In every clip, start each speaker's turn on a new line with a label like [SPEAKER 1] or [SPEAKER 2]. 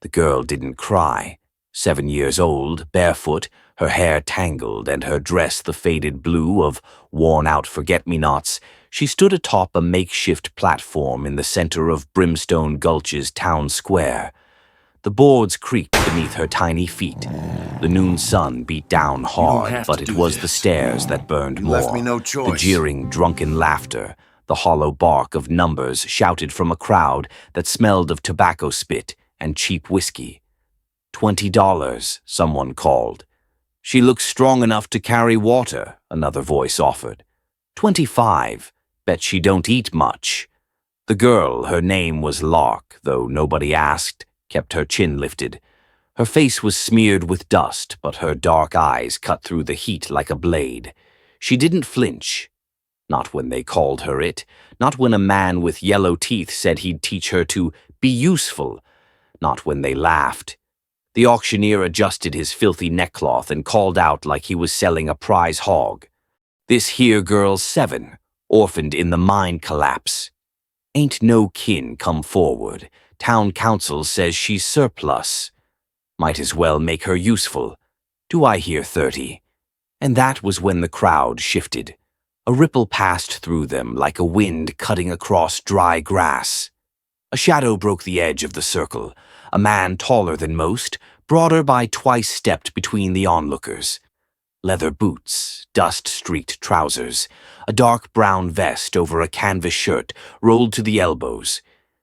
[SPEAKER 1] The girl didn't cry. 7 years old, barefoot, her hair tangled and her dress the faded blue of worn-out forget-me-nots, she stood atop a makeshift platform in the center of Brimstone Gulch's town square. The boards creaked beneath her tiny feet. The noon sun beat down hard, but it was the stairs that burned more.
[SPEAKER 2] Left me no choice.
[SPEAKER 1] The jeering, drunken laughter, the hollow bark of numbers shouted from a crowd that smelled of tobacco spit and cheap whiskey. $20, someone called. She looks strong enough to carry water, another voice offered. 25, bet she don't eat much. The girl, her name was Lark, though nobody asked, kept her chin lifted. Her face was smeared with dust, but her dark eyes cut through the heat like a blade. She didn't flinch. Not when they called her it, not when a man with yellow teeth said he'd teach her to be useful, not when they laughed. The auctioneer adjusted his filthy neckcloth and called out like he was selling a prize hog. This here girl's 7, orphaned in the mine collapse. Ain't no kin come forward. Town council says she's surplus. Might as well make her useful. Do I hear 30? And that was when the crowd shifted. A ripple passed through them like a wind cutting across dry grass. A shadow broke the edge of the circle. A man taller than most, broader by twice stepped between the onlookers. Leather boots, dust-streaked trousers, a dark brown vest over a canvas shirt rolled to the elbows.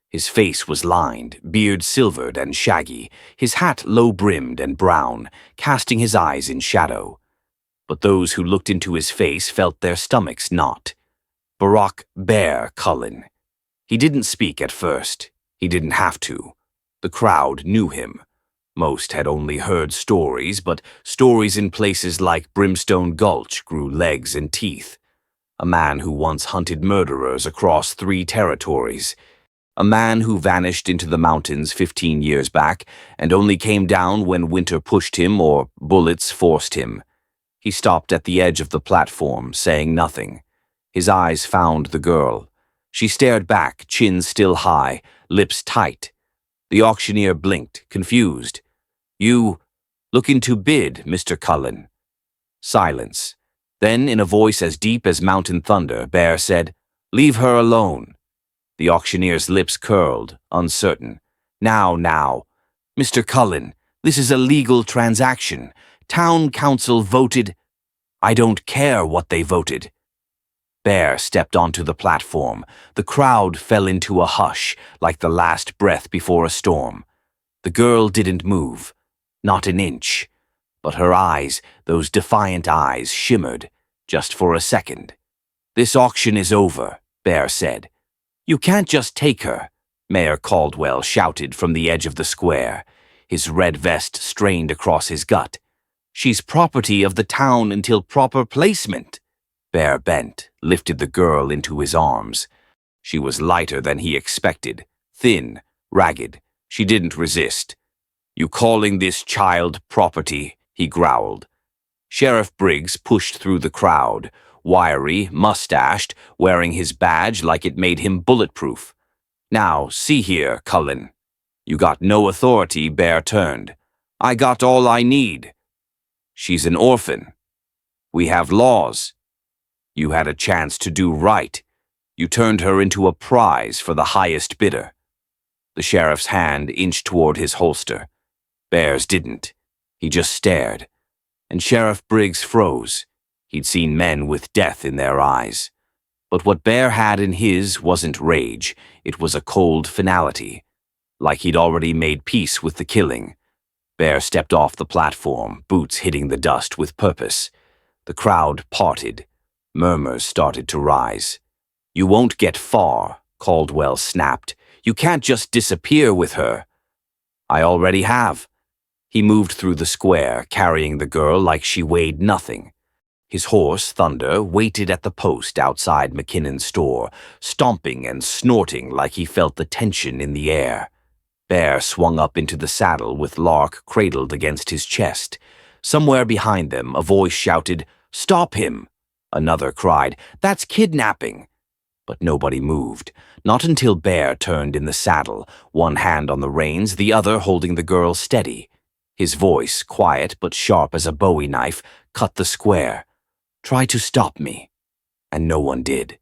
[SPEAKER 1] His face was lined, beard silvered and shaggy, his hat low-brimmed and brown, casting his eyes in shadow. But those who looked into his face felt their stomachs knot. Barack Bear Cullen. He didn't speak at first. He didn't have to. The crowd knew him. Most had only heard stories, but stories in places like Brimstone Gulch grew legs and teeth. A man who once hunted murderers across 3 territories. A man who vanished into the mountains 15 years back and only came down when winter pushed him or bullets forced him. He stopped at the edge of the platform, saying nothing. His eyes found the girl. She stared back, chin still high, lips tight. The auctioneer blinked, confused. You, looking to bid, Mr. Cullen. Silence. Then, in a voice as deep as mountain thunder, Bear said, Leave her alone. The auctioneer's lips curled, uncertain. Now. Mr. Cullen, this is a legal transaction. Town council voted. I don't care what they voted. Bear stepped onto the platform. The crowd fell into a hush, like the last breath before a storm. The girl didn't move. Not an inch. But her eyes, those defiant eyes, shimmered, just for a second. This auction is over, Bear said. You can't just take her, Mayor Caldwell shouted from the edge of the square. His red vest strained across his gut. She's property of the town until proper placement. Bear bent, lifted the girl into his arms. She was lighter than he expected, thin, ragged. She didn't resist. You calling this child property, he growled. Sheriff Briggs pushed through the crowd, wiry, mustached, wearing his badge like it made him bulletproof. Now, see here, Cullen. You got no authority, Bear turned. I got all I need. She's an orphan. We have laws. You had a chance to do right. You turned her into a prize for the highest bidder. The sheriff's hand inched toward his holster. Bear's didn't. He just stared. And Sheriff Briggs froze. He'd seen men with death in their eyes. But what Bear had in his wasn't rage. It was a cold finality. Like he'd already made peace with the killing. Bear stepped off the platform, boots hitting the dust with purpose. The crowd parted. Murmurs started to rise. You won't get far, Caldwell snapped. You can't just disappear with her. I already have. He moved through the square, carrying the girl like she weighed nothing. His horse, Thunder, waited at the post outside McKinnon's store, stomping and snorting like he felt the tension in the air. Bear swung up into the saddle with Lark cradled against his chest. Somewhere behind them, a voice shouted, Stop him! Another cried, That's kidnapping! but nobody moved, not until Bear turned in the saddle, one hand on the reins, the other holding the girl steady. His voice, quiet but sharp as a Bowie knife, cut the square. "Try to stop me." And no one did.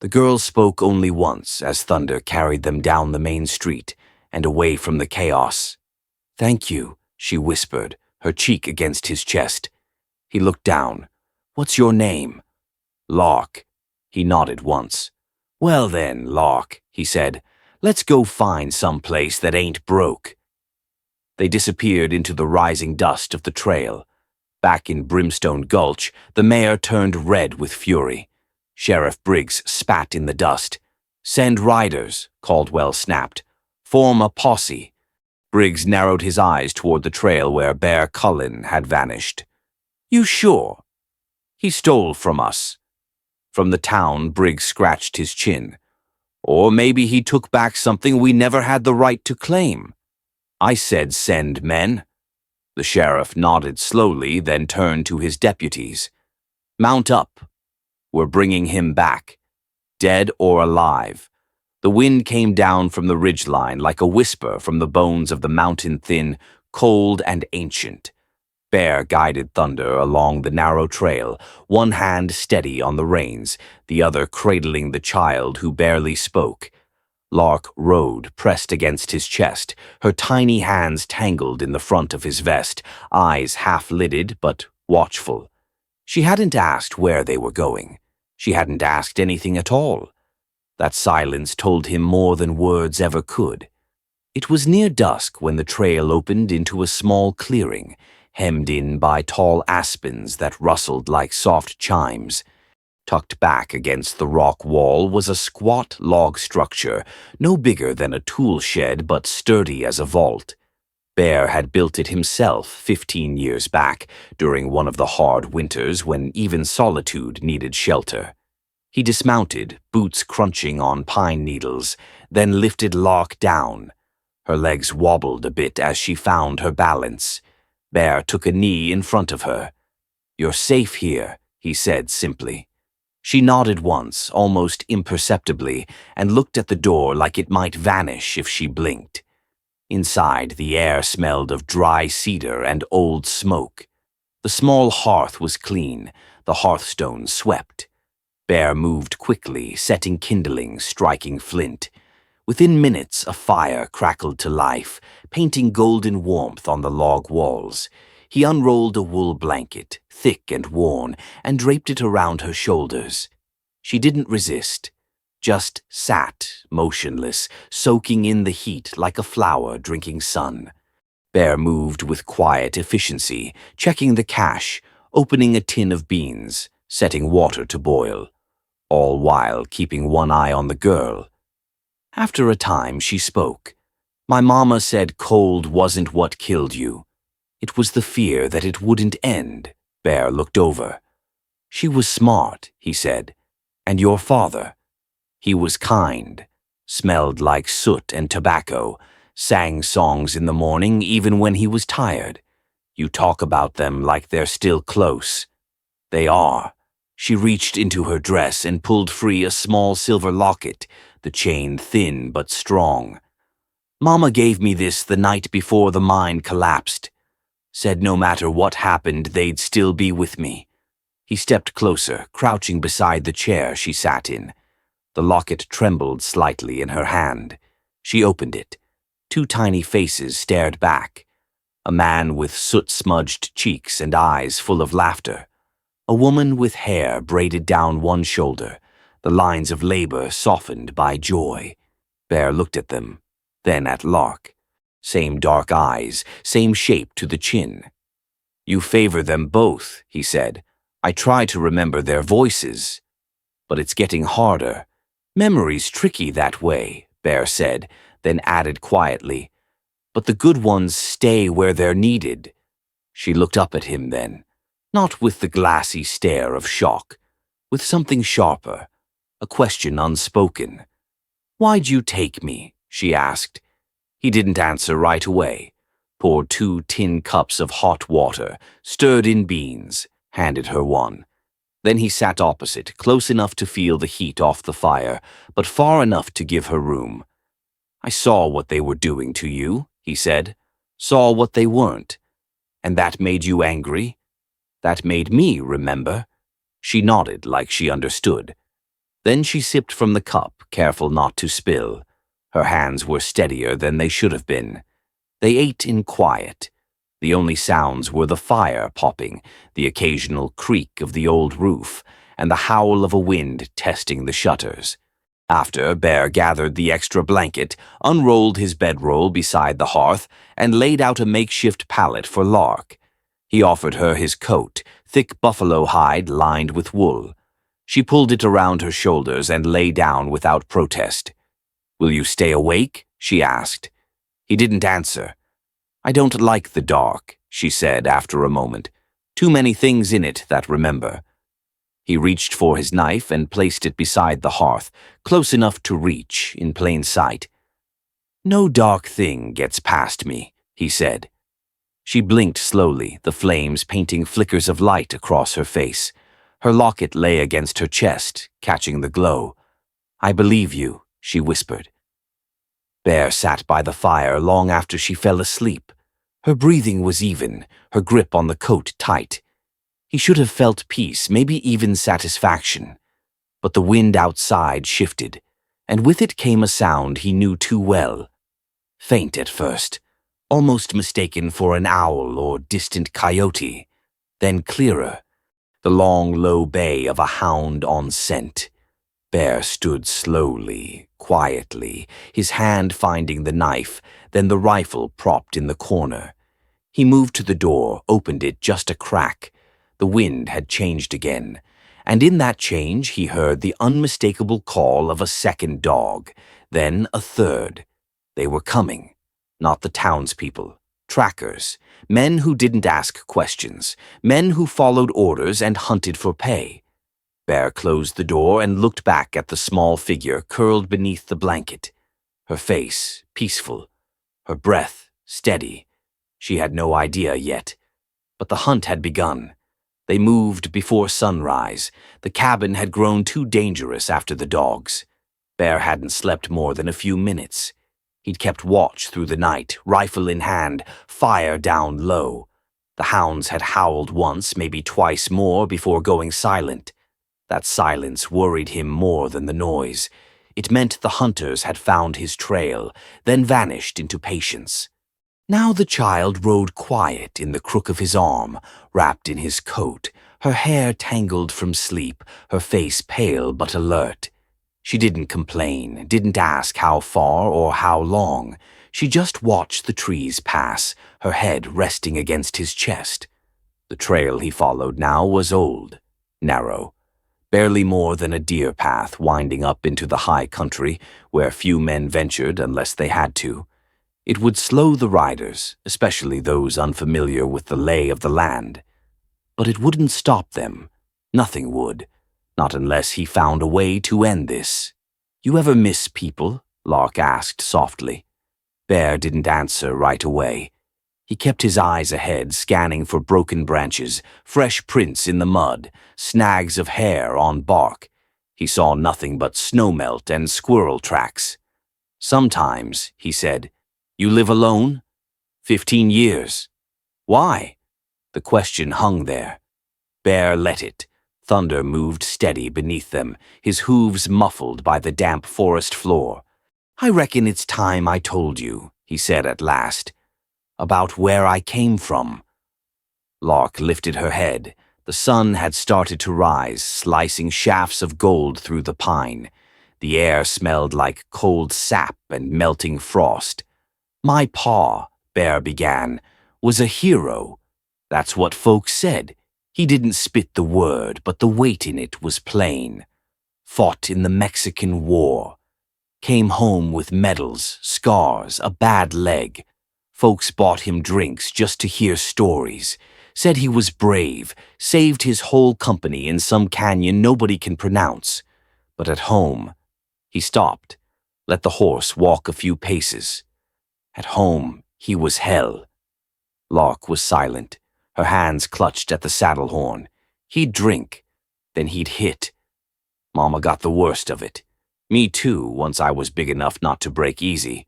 [SPEAKER 1] The girl spoke only once as thunder carried them down the main street and away from the chaos. "Thank you," she whispered, her cheek against his chest. He looked down. "What's your name?" "Lark." He nodded once. "Well then, Lark," he said, "let's go find some place that ain't broke." They disappeared into the rising dust of the trail. Back in Brimstone Gulch, the mayor turned red with fury. Sheriff Briggs spat in the dust. "Send riders," Caldwell snapped. "Form a posse." Briggs narrowed his eyes toward the trail where Bear Cullen had vanished. "You sure?" "He stole from us." From the town, Briggs scratched his chin. "Or maybe he took back something we never had the right to claim." "I said send men." The sheriff nodded slowly, then turned to his deputies. "Mount up. We're bringing him back, dead or alive." The wind came down from the ridgeline like a whisper from the bones of the mountain thin, cold and ancient. Bear guided Thunder along the narrow trail, one hand steady on the reins, the other cradling the child who barely spoke. Lark rode, pressed against his chest, her tiny hands tangled in the front of his vest, eyes half-lidded but watchful. She hadn't asked where they were going. She hadn't asked anything at all. That silence told him more than words ever could. It was near dusk when the trail opened into a small clearing, hemmed in by tall aspens that rustled like soft chimes. Tucked back against the rock wall was a squat log structure, no bigger than a tool shed but sturdy as a vault. Bear had built it himself 15 years back, during one of the hard winters when even solitude needed shelter. He dismounted, boots crunching on pine needles, then lifted Lark down. Her legs wobbled a bit as she found her balance. Bear took a knee in front of her. "You're safe here," he said simply. She nodded once, almost imperceptibly, and looked at the door like it might vanish if she blinked. Inside, the air smelled of dry cedar and old smoke. The small hearth was clean, the hearthstone swept. Bear moved quickly, setting kindling, striking flint. Within minutes, a fire crackled to life, painting golden warmth on the log walls. He unrolled a wool blanket, thick and worn, and draped it around her shoulders. She didn't resist, just sat, motionless, soaking in the heat like a flower drinking sun. Bear moved with quiet efficiency, checking the cache, opening a tin of beans, setting water to boil, all while keeping one eye on the girl. After a time, she spoke. "My mama said cold wasn't what killed you. It was the fear that it wouldn't end." Bear looked over. "She was smart," he said. "And your father? He was kind, smelled like soot and tobacco, sang songs in the morning even when he was tired. You talk about them like they're still close. They are." She reached into her dress and pulled free a small silver locket, the chain thin but strong. "Mama gave me this the night before the mine collapsed. Said no matter what happened, they'd still be with me." He stepped closer, crouching beside the chair she sat in. The locket trembled slightly in her hand. She opened it. Two tiny faces stared back. A man with soot-smudged cheeks and eyes full of laughter. A woman with hair braided down one shoulder, the lines of labor softened by joy. Bear looked at them, then at Lark. Same dark eyes, same shape to the chin. "You favor them both," he said. "I try to remember their voices. But it's getting harder. Memory's tricky that way," Bear said, then added quietly. "But the good ones stay where they're needed." She looked up at him then, not with the glassy stare of shock, with something sharper, a question unspoken. "Why'd you take me?" she asked. He didn't answer right away. Poured 2 tin cups of hot water, stirred in beans, handed her one. Then he sat opposite, close enough to feel the heat off the fire, but far enough to give her room. "I saw what they were doing to you," he said. "Saw what they weren't. And that made you angry? That made me, remember?" She nodded like she understood. Then she sipped from the cup, careful not to spill. Her hands were steadier than they should have been. They ate in quiet. The only sounds were the fire popping, the occasional creak of the old roof, and the howl of a wind testing the shutters. After, Bear gathered the extra blanket, unrolled his bedroll beside the hearth, and laid out a makeshift pallet for Lark. He offered her his coat, thick buffalo hide lined with wool. She pulled it around her shoulders and lay down without protest. "Will you stay awake?" she asked. He didn't answer. "I don't like the dark," she said after a moment. "Too many things in it that remember." He reached for his knife and placed it beside the hearth, close enough to reach, in plain sight. "No dark thing gets past me," he said. She blinked slowly, the flames painting flickers of light across her face. Her locket lay against her chest, catching the glow. "I believe you," she whispered. Bear sat by the fire long after she fell asleep. Her breathing was even, her grip on the coat tight. He should have felt peace, maybe even satisfaction. But the wind outside shifted, and with it came a sound he knew too well. Faint at first, almost mistaken for an owl or distant coyote. Then clearer, the long, low bay of a hound on scent. Bear stood slowly, quietly, his hand finding the knife, then the rifle propped in the corner. He moved to the door, opened it just a crack. The wind had changed again, and in that change he heard the unmistakable call of a second dog, then a third. They were coming, not the townspeople, trackers, men who didn't ask questions, men who followed orders and hunted for pay. Bear closed the door and looked back at the small figure curled beneath the blanket. Her face peaceful, her breath steady. She had no idea yet. But the hunt had begun. They moved before sunrise. The cabin had grown too dangerous after the dogs. Bear hadn't slept more than a few minutes. He'd kept watch through the night, rifle in hand, fire down low. The hounds had howled once, maybe twice more, before going silent. That silence worried him more than the noise. It meant the hunters had found his trail, then vanished into patience. Now the child rode quiet in the crook of his arm, wrapped in his coat, her hair tangled from sleep, her face pale but alert. She didn't complain, didn't ask how far or how long. She just watched the trees pass, her head resting against his chest. The trail he followed now was old, narrow, barely more than a deer path winding up into the high country where few men ventured unless they had to. It would slow the riders, especially those unfamiliar with the lay of the land. But it wouldn't stop them. Nothing would. Not unless he found a way to end this. "You ever miss people?" Lark asked softly. Bear didn't answer right away. He kept his eyes ahead, scanning for broken branches, fresh prints in the mud, snags of hair on bark. He saw nothing but snowmelt and squirrel tracks. "Sometimes," he said. "You live alone?" 15 years. "Why?" The question hung there. Bear let it. Thunder moved steady beneath them, his hooves muffled by the damp forest floor. "I reckon it's time I told you," he said at last, "about where I came from." Lark lifted her head. The sun had started to rise, slicing shafts of gold through the pine. The air smelled like cold sap and melting frost. "My pa," Bear began, "was a hero. That's what folks said. He didn't spit the word, but the weight in it was plain. Fought in the Mexican War. Came home with medals, scars, a bad leg. Folks bought him drinks just to hear stories. Said he was brave, saved his whole company in some canyon nobody can pronounce. But at home," he stopped, let the horse walk a few paces. "At home, he was hell." Lark was silent, her hands clutched at the saddle horn. He'd drink, Then he'd hit. Mama got the worst of it. Me too, once I was big enough not to break easy.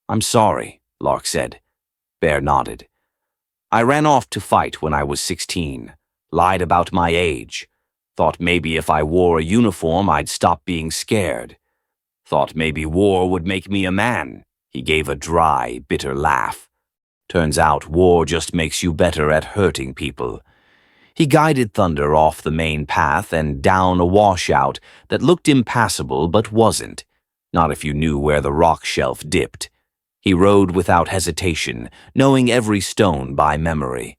[SPEAKER 1] I'm sorry, Lark said. Bear nodded. I ran off to fight when I was 16, lied about my age, thought maybe if I wore a uniform I'd stop being scared, thought maybe war would make me a man. He gave a dry, bitter laugh. Turns out war just makes you better at hurting people. He guided Thunder off the main path and down a washout that looked impassable but wasn't, not if you knew where the rock shelf dipped. He rode without hesitation, knowing every stone by memory.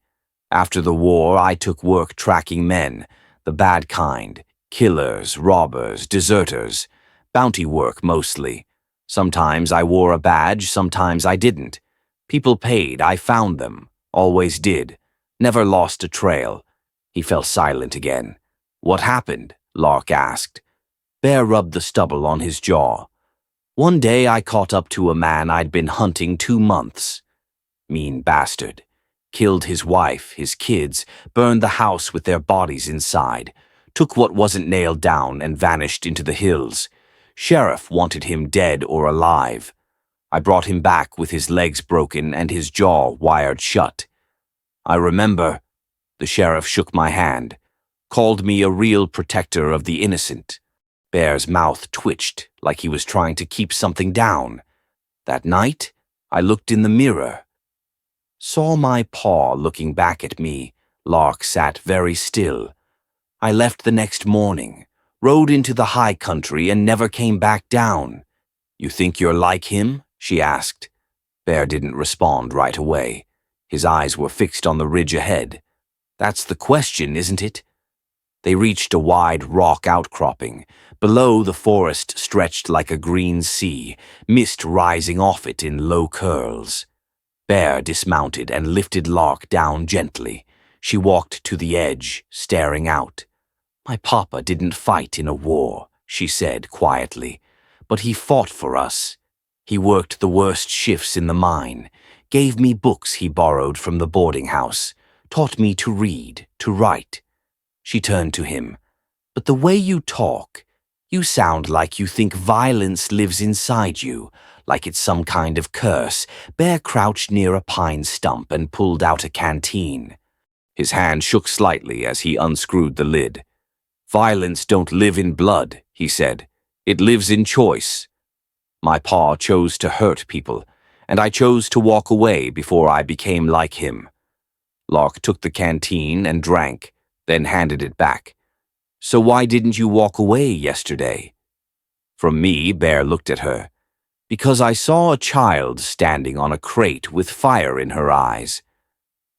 [SPEAKER 1] After the war, I took work tracking men, the bad kind, killers, robbers, deserters, bounty work mostly. Sometimes I wore a badge, sometimes I didn't. People paid, I found them, always did, never lost a trail. He fell silent again. What happened? Lark asked. Bear rubbed the stubble on his jaw. One day I caught up to a man I'd been hunting 2 months. Mean bastard. Killed his wife, his kids, burned the house with their bodies inside, took what wasn't nailed down and vanished into the hills. Sheriff wanted him dead or alive. I brought him back with his legs broken and his jaw wired shut. I remember. The sheriff shook my hand, called me a real protector of the innocent. Bear's mouth twitched like he was trying to keep something down. That night, I looked in the mirror. Saw my paw looking back at me. Lark sat very still. I left the next morning, rode into the high country and never came back down. You think you're like him? She asked. Bear didn't respond right away. His eyes were fixed on the ridge ahead. That's the question, isn't it? They reached a wide rock outcropping. Below, the forest stretched like a green sea, mist rising off it in low curls. Bear dismounted and lifted Lark down gently. She walked to the edge, staring out. My papa didn't fight in a war, she said quietly, but he fought for us. He worked the worst shifts in the mine, gave me books he borrowed from the boarding house, taught me to read, to write. She turned to him. But the way you talk, you sound like you think violence lives inside you, like it's some kind of curse. Bear crouched near a pine stump and pulled out a canteen. His hand shook slightly as he unscrewed the lid. Violence don't live in blood, he said. It lives in choice. My pa chose to hurt people, and I chose to walk away before I became like him. Lark took the canteen and drank, then handed it back. So why didn't you walk away yesterday? From me, Bear looked at her. Because I saw a child standing on a crate with fire in her eyes.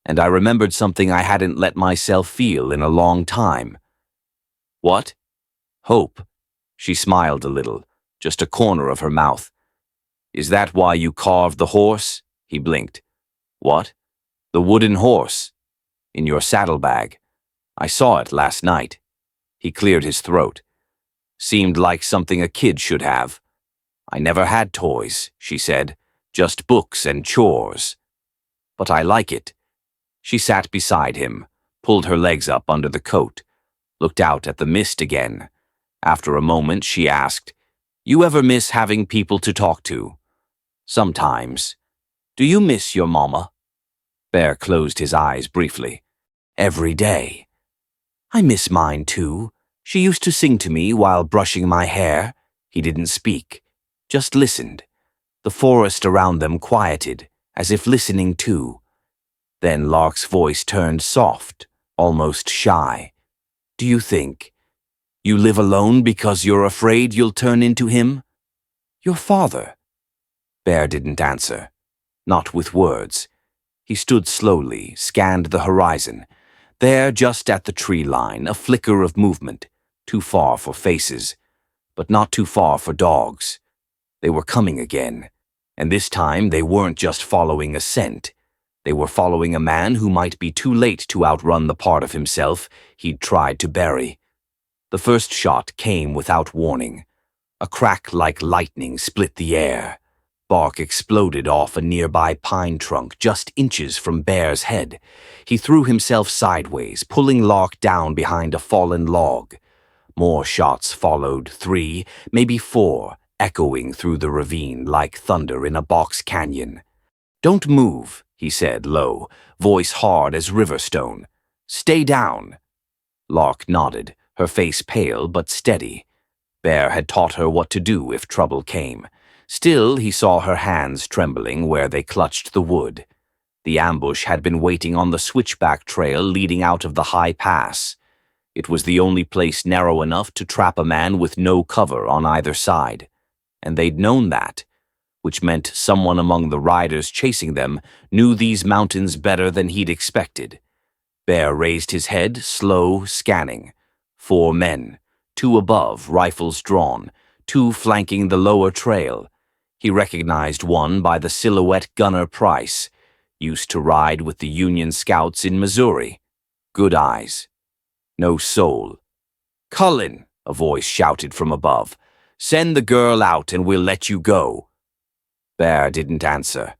[SPEAKER 1] And I remembered something I hadn't let myself feel in a long time. What? Hope. She smiled a little, just a corner of her mouth. Is that why you carved the horse? He blinked. What? The wooden horse. In your saddlebag. I saw it last night. He cleared his throat. Seemed like something a kid should have. I never had toys, she said. Just books and chores. But I like it. She sat beside him, pulled her legs up under the coat, looked out at the mist again. After a moment, she asked, You ever miss having people to talk to? Sometimes. Do you miss your mama? Bear closed his eyes briefly. Every day. I miss mine too. She used to sing to me while brushing my hair. He didn't speak, just listened. The forest around them quieted, as if listening too. Then Lark's voice turned soft, almost shy. Do you think you live alone because you're afraid you'll turn into him? Your father. Bear didn't answer, not with words. He stood slowly, scanned the horizon. There, just at the tree line, a flicker of movement, too far for faces, but not too far for dogs. They were coming again, and this time they weren't just following a scent. They were following a man who might be too late to outrun the part of himself he'd tried to bury. The first shot came without warning. A crack like lightning split the air. Bark exploded off a nearby pine trunk just inches from Bear's head. He threw himself sideways, pulling Lark down behind a fallen log. More shots followed, 3, maybe 4, echoing through the ravine like thunder in a box canyon. "Don't move," he said low, voice hard as riverstone. "Stay down." Lark nodded, her face pale but steady. Bear had taught her what to do if trouble came. Still, he saw her hands trembling where they clutched the wood. The ambush had been waiting on the switchback trail leading out of the high pass. It was the only place narrow enough to trap a man with no cover on either side. And they'd known that, which meant someone among the riders chasing them knew these mountains better than he'd expected. Bear raised his head, slow, scanning. 4 men, 2 above, rifles drawn, 2 flanking the lower trail. He recognized one by the silhouette Gunner Price, used to ride with the Union Scouts in Missouri. Good eyes. No soul. "Cullen," a voice shouted from above. "Send the girl out and we'll let you go." Bear didn't answer.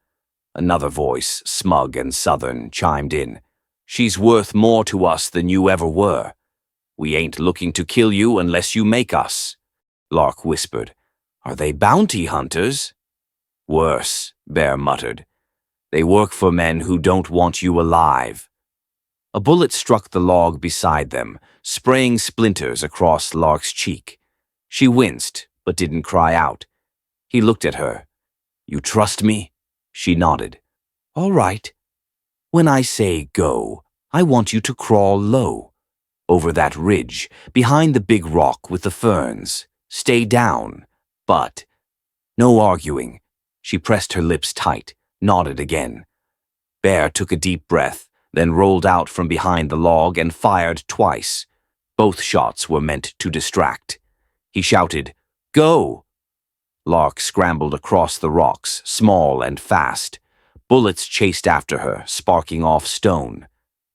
[SPEAKER 1] Another voice, smug and southern, chimed in. "She's worth more to us than you ever were. We ain't looking to kill you unless you make us." Lark whispered. "Are they bounty hunters?" "Worse," Bear muttered. "They work for men who don't want you alive." A bullet struck the log beside them, spraying splinters across Lark's cheek. She winced, but didn't cry out. He looked at her. "You trust me?" She nodded. "All right. When I say go, I want you to crawl low. Over that ridge, behind the big rock with the ferns. Stay down. But—" "No arguing." She pressed her lips tight, nodded again. Bear took a deep breath, then rolled out from behind the log and fired twice. Both shots were meant to distract. He shouted, "Go!" Lark scrambled across the rocks, small and fast. Bullets chased after her, sparking off stone.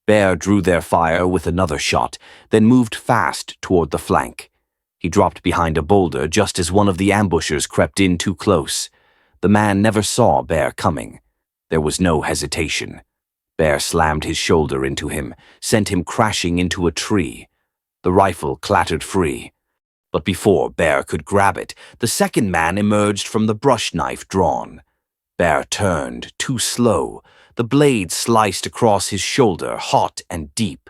[SPEAKER 1] Bear drew their fire with another shot, then moved fast toward the flank. He dropped behind a boulder just as one of the ambushers crept in too close. The man never saw Bear coming. There was no hesitation. Bear slammed his shoulder into him, sent him crashing into a tree. The rifle clattered free. But before Bear could grab it, the second man emerged from the brush knife drawn. Bear turned, too slow. The blade sliced across his shoulder, hot and deep.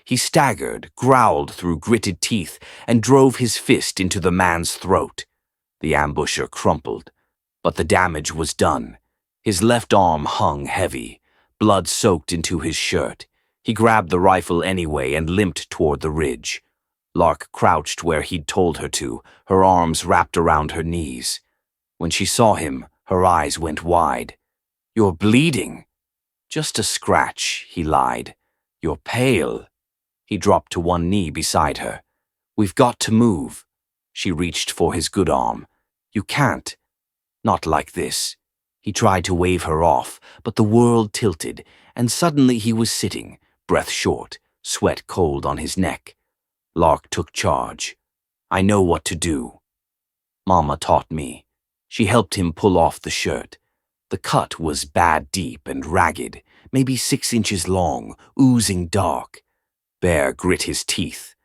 [SPEAKER 1] He staggered, growled through gritted teeth, and drove his fist into the man's throat. The ambusher crumpled, but the damage was done. His left arm hung heavy. Blood soaked into his shirt. He grabbed the rifle anyway and limped toward the ridge. Lark crouched where he'd told her to, her arms wrapped around her knees. When she saw him, her eyes went wide. "You're bleeding." "Just a scratch," he lied. "You're pale." He dropped to one knee beside her. "We've got to move." She reached for his good arm. "You can't. Not like this." He tried to wave her off, but the world tilted, and suddenly he was sitting, breath short, sweat cold on his neck. Lark took charge. "I know what to do." Mama taught me. She helped him pull off the shirt. The cut was bad deep and ragged, maybe 6 inches long, oozing dark. Bear grit his teeth.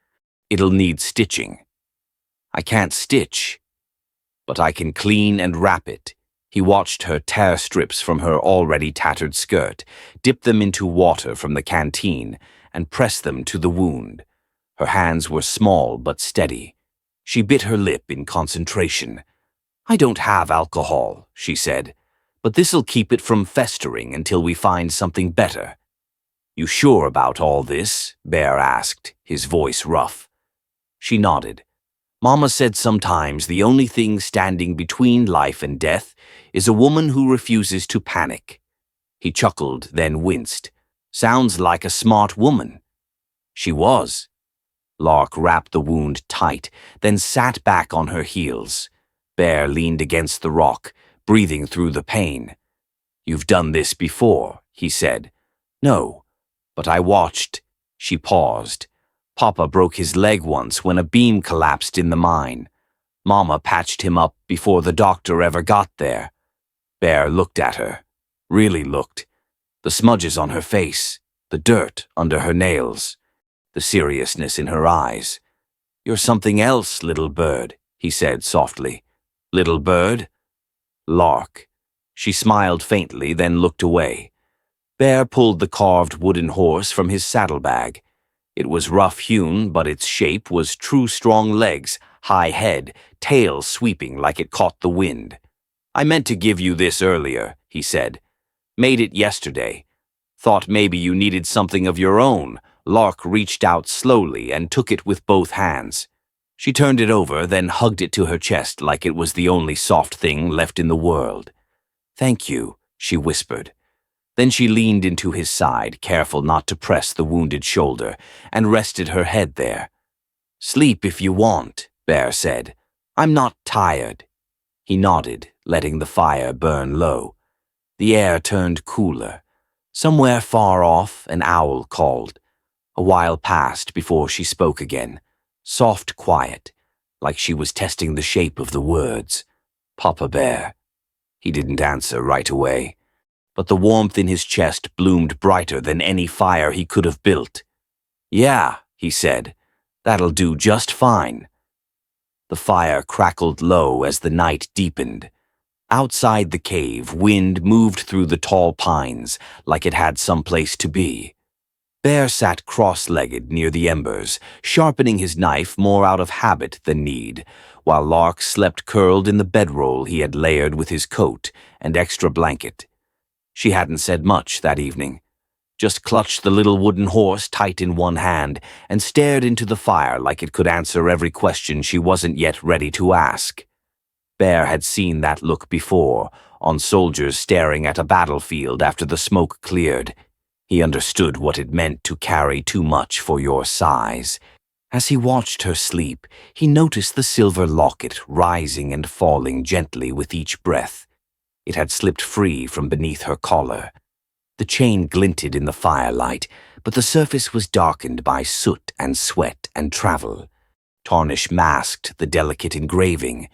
[SPEAKER 1] "It'll need stitching." "I can't stitch." "But I can clean and wrap it." He watched her tear strips from her already tattered skirt, dip them into water from the canteen, and press them to the wound. Her hands were small but steady. She bit her lip in concentration. "I don't have alcohol," she said, "but this'll keep it from festering until we find something better." "You sure about all this?" Bear asked, his voice rough. She nodded. "Mama said sometimes the only thing standing between life and death is a woman who refuses to panic." He chuckled, then winced. "Sounds like a smart woman." She was. Lark wrapped the wound tight, then sat back on her heels. Bear leaned against the rock, breathing through the pain. "You've done this before," he said. "No, but I watched." She paused. "Papa broke his leg once when a beam collapsed in the mine. Mama patched him up before the doctor ever got there." Bear looked at her. Really looked. The smudges on her face, the dirt under her nails, the seriousness in her eyes. "You're something else, little bird," he said softly. "Little bird?" "Lark." She smiled faintly, then looked away. Bear pulled the carved wooden horse from his saddlebag. It was rough-hewn, but its shape was true strong legs, high head, tail sweeping like it caught the wind. "I meant to give you this earlier," he said. "Made it yesterday. Thought maybe you needed something of your own." Lark reached out slowly and took it with both hands. She turned it over, then hugged it to her chest like it was the only soft thing left in the world. "Thank you," she whispered. Then she leaned into his side, careful not to press the wounded shoulder, and rested her head there. "Sleep if you want," Bear said. "I'm not tired." He nodded, letting the fire burn low. The air turned cooler. Somewhere far off, an owl called. A while passed before she spoke again, soft quiet, like she was testing the shape of the words. "Papa Bear." He didn't answer right away, but the warmth in his chest bloomed brighter than any fire he could have built. "Yeah," he said, "that'll do just fine." The fire crackled low as the night deepened. Outside the cave, wind moved through the tall pines like it had someplace to be. Bear sat cross-legged near the embers, sharpening his knife more out of habit than need, while Lark slept curled in the bedroll he had layered with his coat and extra blanket. She hadn't said much that evening, just clutched the little wooden horse tight in one hand and stared into the fire like it could answer every question she wasn't yet ready to ask. Bear had seen that look before, on soldiers staring at a battlefield after the smoke cleared. He understood what it meant to carry too much for your size. As he watched her sleep, he noticed the silver locket rising and falling gently with each breath. It had slipped free from beneath her collar. The chain glinted in the firelight, but the surface was darkened by soot and sweat and travel. Tarnish masked the delicate engraving.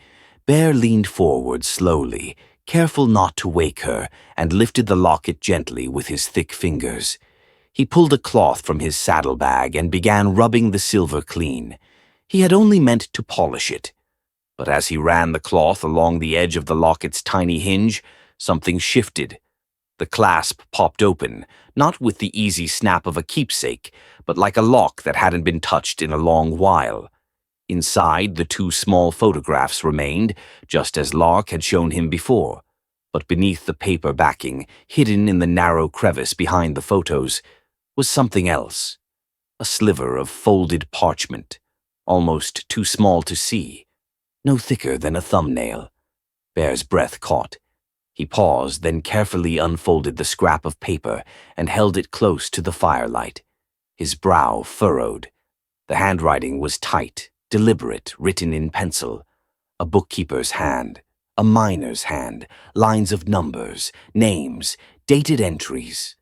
[SPEAKER 1] Bear leaned forward slowly, careful not to wake her, and lifted the locket gently with his thick fingers. He pulled a cloth from his saddlebag and began rubbing the silver clean. He had only meant to polish it. But as he ran the cloth along the edge of the locket's tiny hinge, something shifted. The clasp popped open, not with the easy snap of a keepsake, but like a lock that hadn't been touched in a long while. Inside, the two small photographs remained, just as Lark had shown him before. But beneath the paper backing, hidden in the narrow crevice behind the photos, was something else. A sliver of folded parchment, almost too small to see, no thicker than a thumbnail. Bear's breath caught. He paused, then carefully unfolded the scrap of paper and held it close to the firelight. His brow furrowed. The handwriting was tight, deliberate, written in pencil. A bookkeeper's hand, a miner's hand, lines of numbers, names, dated entries,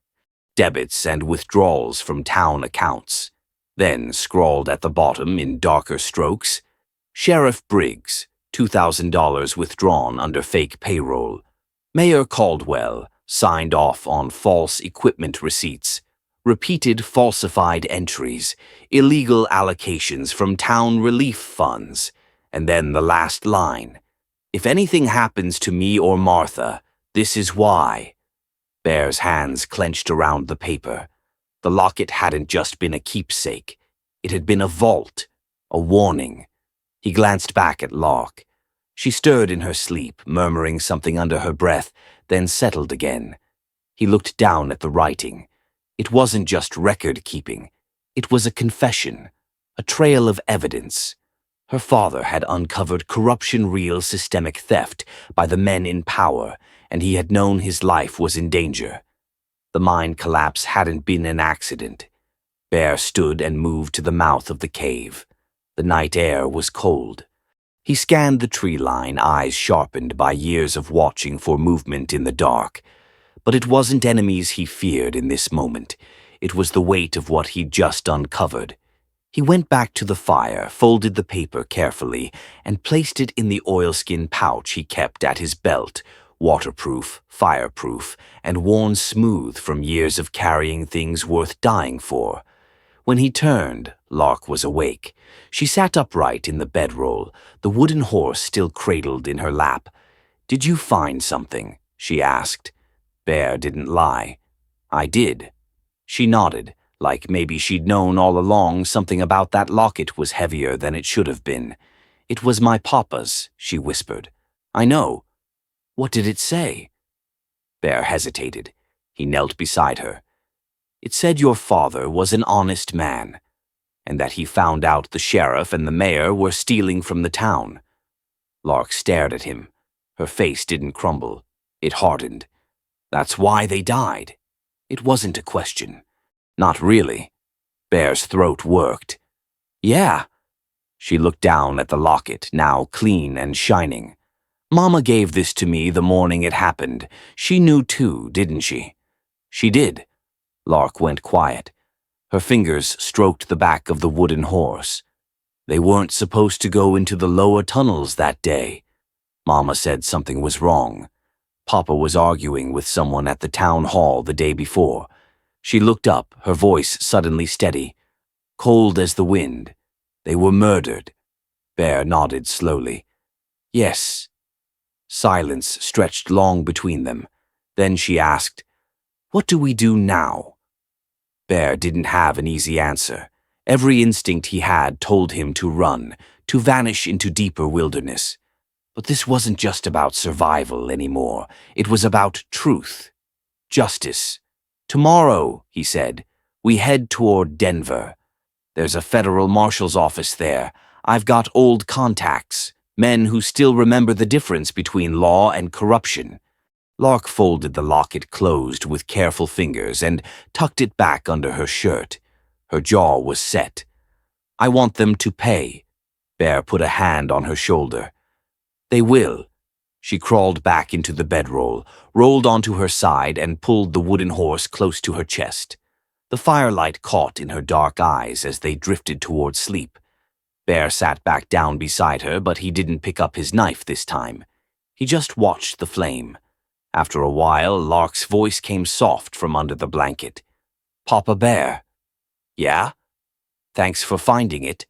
[SPEAKER 1] debits and withdrawals from town accounts. Then, scrawled at the bottom in darker strokes, Sheriff Briggs, $2,000 withdrawn under fake payroll. Mayor Caldwell, signed off on false equipment receipts. Repeated falsified entries, illegal allocations from town relief funds, and then the last line. "If anything happens to me or Martha, this is why." Bear's hands clenched around the paper. The locket hadn't just been a keepsake. It had been a vault, a warning. He glanced back at Lark. She stirred in her sleep, murmuring something under her breath, then settled again. He looked down at the writing. It wasn't just record-keeping. It was a confession, a trail of evidence. Her father had uncovered corruption-real systemic theft by the men in power, and he had known his life was in danger. The mine collapse hadn't been an accident. Bear stood and moved to the mouth of the cave. The night air was cold. He scanned the tree line, eyes sharpened by years of watching for movement in the dark. But it wasn't enemies he feared in this moment. It was the weight of what he'd just uncovered. He went back to the fire, folded the paper carefully, and placed it in the oilskin pouch he kept at his belt, waterproof, fireproof, and worn smooth from years of carrying things worth dying for. When he turned, Lark was awake. She sat upright in the bedroll, the wooden horse still cradled in her lap. "Did you find something?" she asked. Bear didn't lie. "I did." She nodded, like maybe she'd known all along something about that locket was heavier than it should have been. "It was my papa's," she whispered. "I know." "What did it say?" Bear hesitated. He knelt beside her. "It said your father was an honest man, and that he found out the sheriff and the mayor were stealing from the town." Lark stared at him. Her face didn't crumble. It hardened. "That's why they died." It wasn't a question. "Not really." Bear's throat worked. "Yeah." She looked down at the locket, now clean and shining. "Mama gave this to me the morning it happened. She knew too, didn't she?" "She did." Lark went quiet. Her fingers stroked the back of the wooden horse. "They weren't supposed to go into the lower tunnels that day. Mama said something was wrong. Papa was arguing with someone at the town hall the day before." She looked up, her voice suddenly steady. "Cold as the wind. They were murdered." Bear nodded slowly. "Yes." Silence stretched long between them. Then she asked, "What do we do now?" Bear didn't have an easy answer. Every instinct he had told him to run, to vanish into deeper wilderness. But this wasn't just about survival anymore. It was about truth. Justice. "Tomorrow," he said, "we head toward Denver. There's a federal marshal's office there. I've got old contacts, men who still remember the difference between law and corruption." Lark folded the locket closed with careful fingers and tucked it back under her shirt. Her jaw was set. "I want them to pay." Bear put a hand on her shoulder. "They will." She crawled back into the bedroll, rolled onto her side, and pulled the wooden horse close to her chest. The firelight caught in her dark eyes as they drifted toward sleep. Bear sat back down beside her, but he didn't pick up his knife this time. He just watched the flame. After a while, Lark's voice came soft from under the blanket. "Papa Bear." "Yeah?" "Thanks for finding it."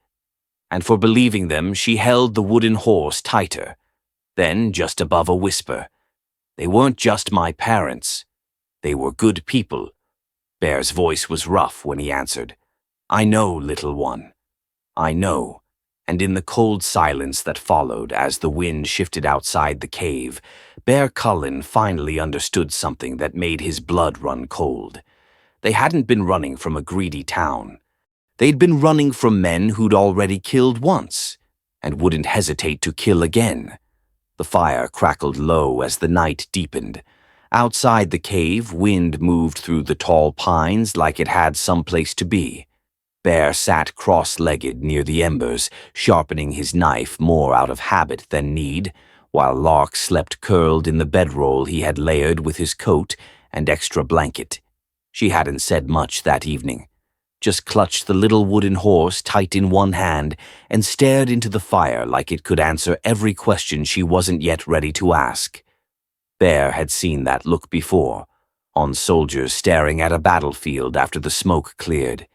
[SPEAKER 1] And for believing them, she held the wooden horse tighter. Then, just above a whisper, "They weren't just my parents. They were good people." Bear's voice was rough when he answered, "I know, little one. I know." And in the cold silence that followed as the wind shifted outside the cave, Bear Cullen finally understood something that made his blood run cold. They hadn't been running from a greedy town. They'd been running from men who'd already killed once, and wouldn't hesitate to kill again. The fire crackled low as the night deepened. Outside the cave, wind moved through the tall pines like it had someplace to be. Bear sat cross-legged near the embers, sharpening his knife more out of habit than need, while Lark slept curled in the bedroll he had layered with his coat and extra blanket. She hadn't said much that evening, just clutched the little wooden horse tight in one hand and stared into the fire like it could answer every question she wasn't yet ready to ask. Bear had seen that look before, on soldiers staring at a battlefield after the smoke cleared.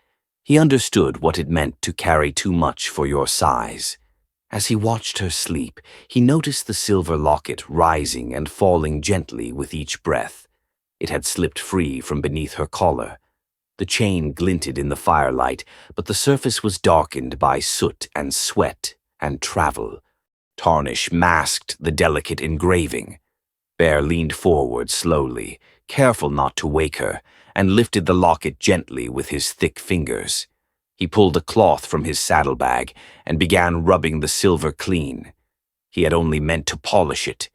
[SPEAKER 1] He understood what it meant to carry too much for your size. As he watched her sleep, he noticed the silver locket rising and falling gently with each breath. It had slipped free from beneath her collar. The chain glinted in the firelight, but the surface was darkened by soot and sweat and travel. Tarnish masked the delicate engraving. Bear leaned forward slowly, careful not to wake her, and lifted the locket gently with his thick fingers. He pulled a cloth from his saddlebag and began rubbing the silver clean. He had only meant to polish it,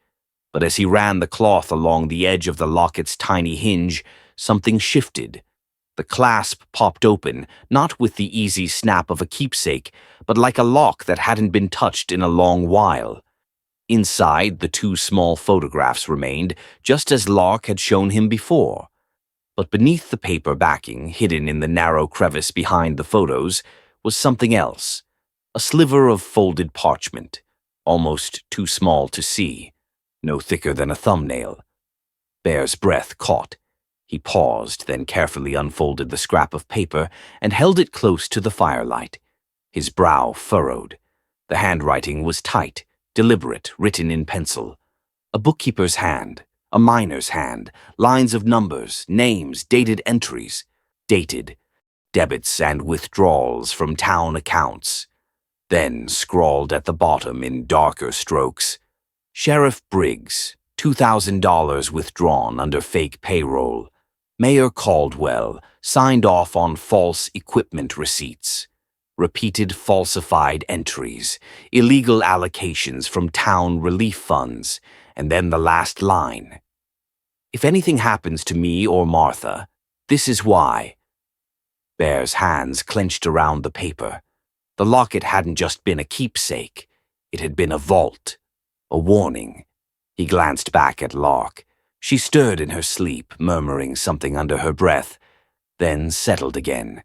[SPEAKER 1] but as he ran the cloth along the edge of the locket's tiny hinge, something shifted. The clasp popped open, not with the easy snap of a keepsake, but like a lock that hadn't been touched in a long while. Inside, the two small photographs remained, just as Lark had shown him before. But beneath the paper backing, hidden in the narrow crevice behind the photos, was something else. A sliver of folded parchment, almost too small to see. no thicker than a thumbnail. Bear's breath caught. He paused, then carefully unfolded the scrap of paper and held it close to the firelight. His brow furrowed. The handwriting was tight, deliberate, written in pencil. A bookkeeper's hand, a miner's hand, lines of numbers, names, dated entries. Dated. Debits and withdrawals from town accounts. Then, scrawled at the bottom in darker strokes, Sheriff Briggs, $2,000 withdrawn under fake payroll. Mayor Caldwell signed off on false equipment receipts. Repeated falsified entries, illegal allocations from town relief funds, and then the last line. If anything happens to me or Martha, this is why. Bear's hands clenched around the paper. The locket hadn't just been a keepsake. It had been a vault, a warning. He glanced back at Lark. She stirred in her sleep, murmuring something under her breath, then settled again.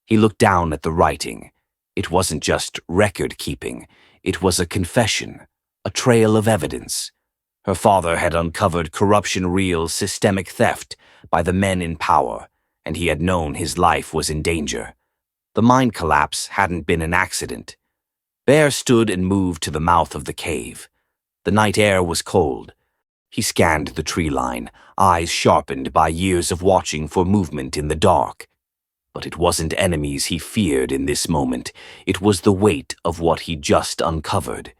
[SPEAKER 1] He looked down at the writing. It wasn't just record-keeping. It was a confession, a trail of evidence. Her father had uncovered corruption-real systemic theft by the men in power, and he had known his life was in danger. The mine collapse hadn't been an accident. Bear stood and moved to the mouth of the cave. The night air was cold. He scanned the tree line, eyes sharpened by years of watching for movement in the dark. But it wasn't enemies he feared in this moment. It was the weight of what he'd just uncovered.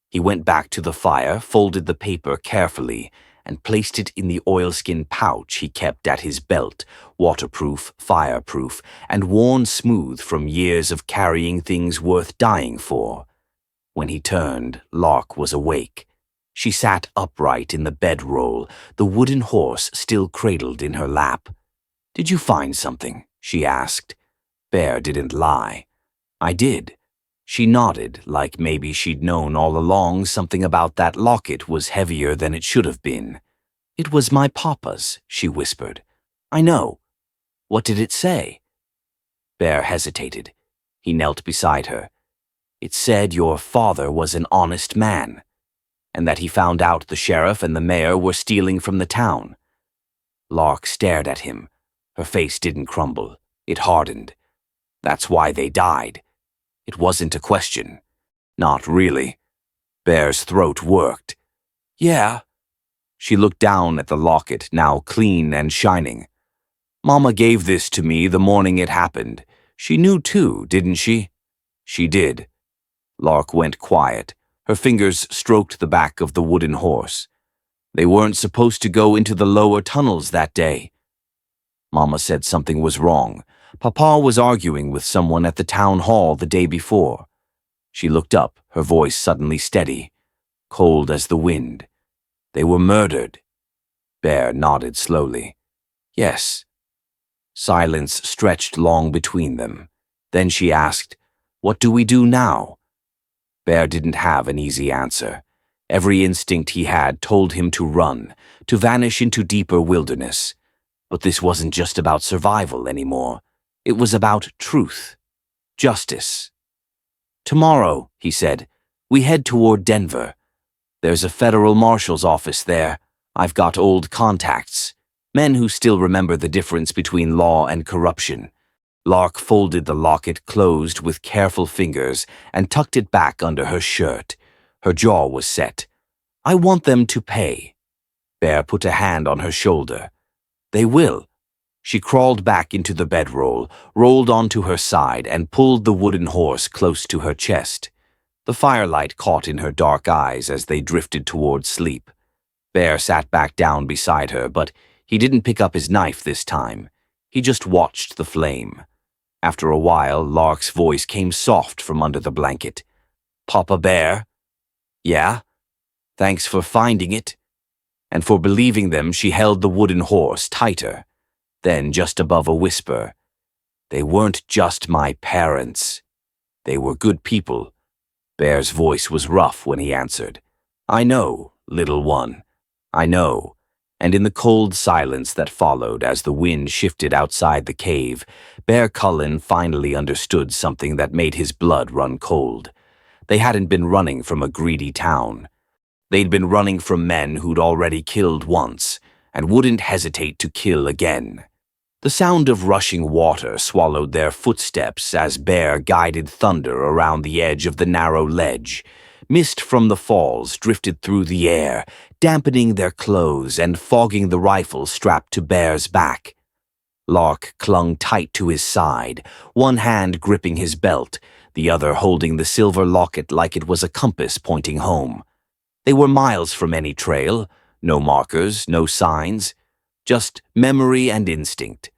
[SPEAKER 1] He went back to the fire, folded the paper carefully, and placed it in the oilskin pouch he kept at his belt, waterproof, fireproof, and worn smooth from years of carrying things worth dying for. When he turned, Lark was awake. She sat upright in the bedroll, the wooden horse still cradled in her lap. "Did you find something?" she asked. Bear didn't lie. "I did." She nodded, like maybe she'd known all along something about that locket was heavier than it should have been. "It was my papa's," she whispered. "I know." "What did it say?" Bear hesitated. He knelt beside her. "It said your father was an honest man, and that he found out the sheriff and the mayor were stealing from the town." Lark stared at him. Her face didn't crumble. It hardened. "That's why they died." It wasn't a question. "Not really." Bear's throat worked. "Yeah." She looked down at the locket, now clean and shining. "Mama gave this to me the morning it happened. She knew too, didn't she?" "She did." Lark went quiet. Her fingers stroked the back of the wooden horse. "They weren't supposed to go into the lower tunnels that day." Mama said something was wrong. Papa was arguing with someone at the town hall the day before. She looked up, her voice suddenly steady, cold as the wind. "They were murdered." Bear nodded slowly. "Yes." Silence stretched long between them. Then she asked, "What do we do now?" Bear didn't have an easy answer. Every instinct he had told him to run, to vanish into deeper wilderness. But this wasn't just about survival anymore. It was about truth, justice. "Tomorrow," he said, "we head toward Denver. There's a federal marshal's office there. I've got old contacts, men who still remember the difference between law and corruption." Lark folded the locket closed with careful fingers and tucked it back under her shirt. Her jaw was set. "I want them to pay." Bear put a hand on her shoulder. "They will." She crawled back into the bedroll, rolled onto her side, and pulled the wooden horse close to her chest. The firelight caught in her dark eyes as they drifted toward sleep. Bear sat back down beside her, but he didn't pick up his knife this time. He just watched the flame. After a while, Lark's voice came soft from under the blanket. "Papa Bear?" "Yeah?" "Thanks for finding it." And for believing them, she held the wooden horse tighter. Then, just above a whisper, "They weren't just my parents. They were good people." Bear's voice was rough when he answered. "I know, little one. I know." And in the cold silence that followed as the wind shifted outside the cave, Bear Cullen finally understood something that made his blood run cold. They hadn't been running from a greedy town. They'd been running from men who'd already killed once, and wouldn't hesitate to kill again. The sound of rushing water swallowed their footsteps as Bear guided Thunder around the edge of the narrow ledge. Mist from the falls drifted through the air, dampening their clothes and fogging the rifle strapped to Bear's back. Lark clung tight to his side, one hand gripping his belt, the other holding the silver locket like it was a compass pointing home. They were miles from any trail, no markers, no signs, just memory and instinct.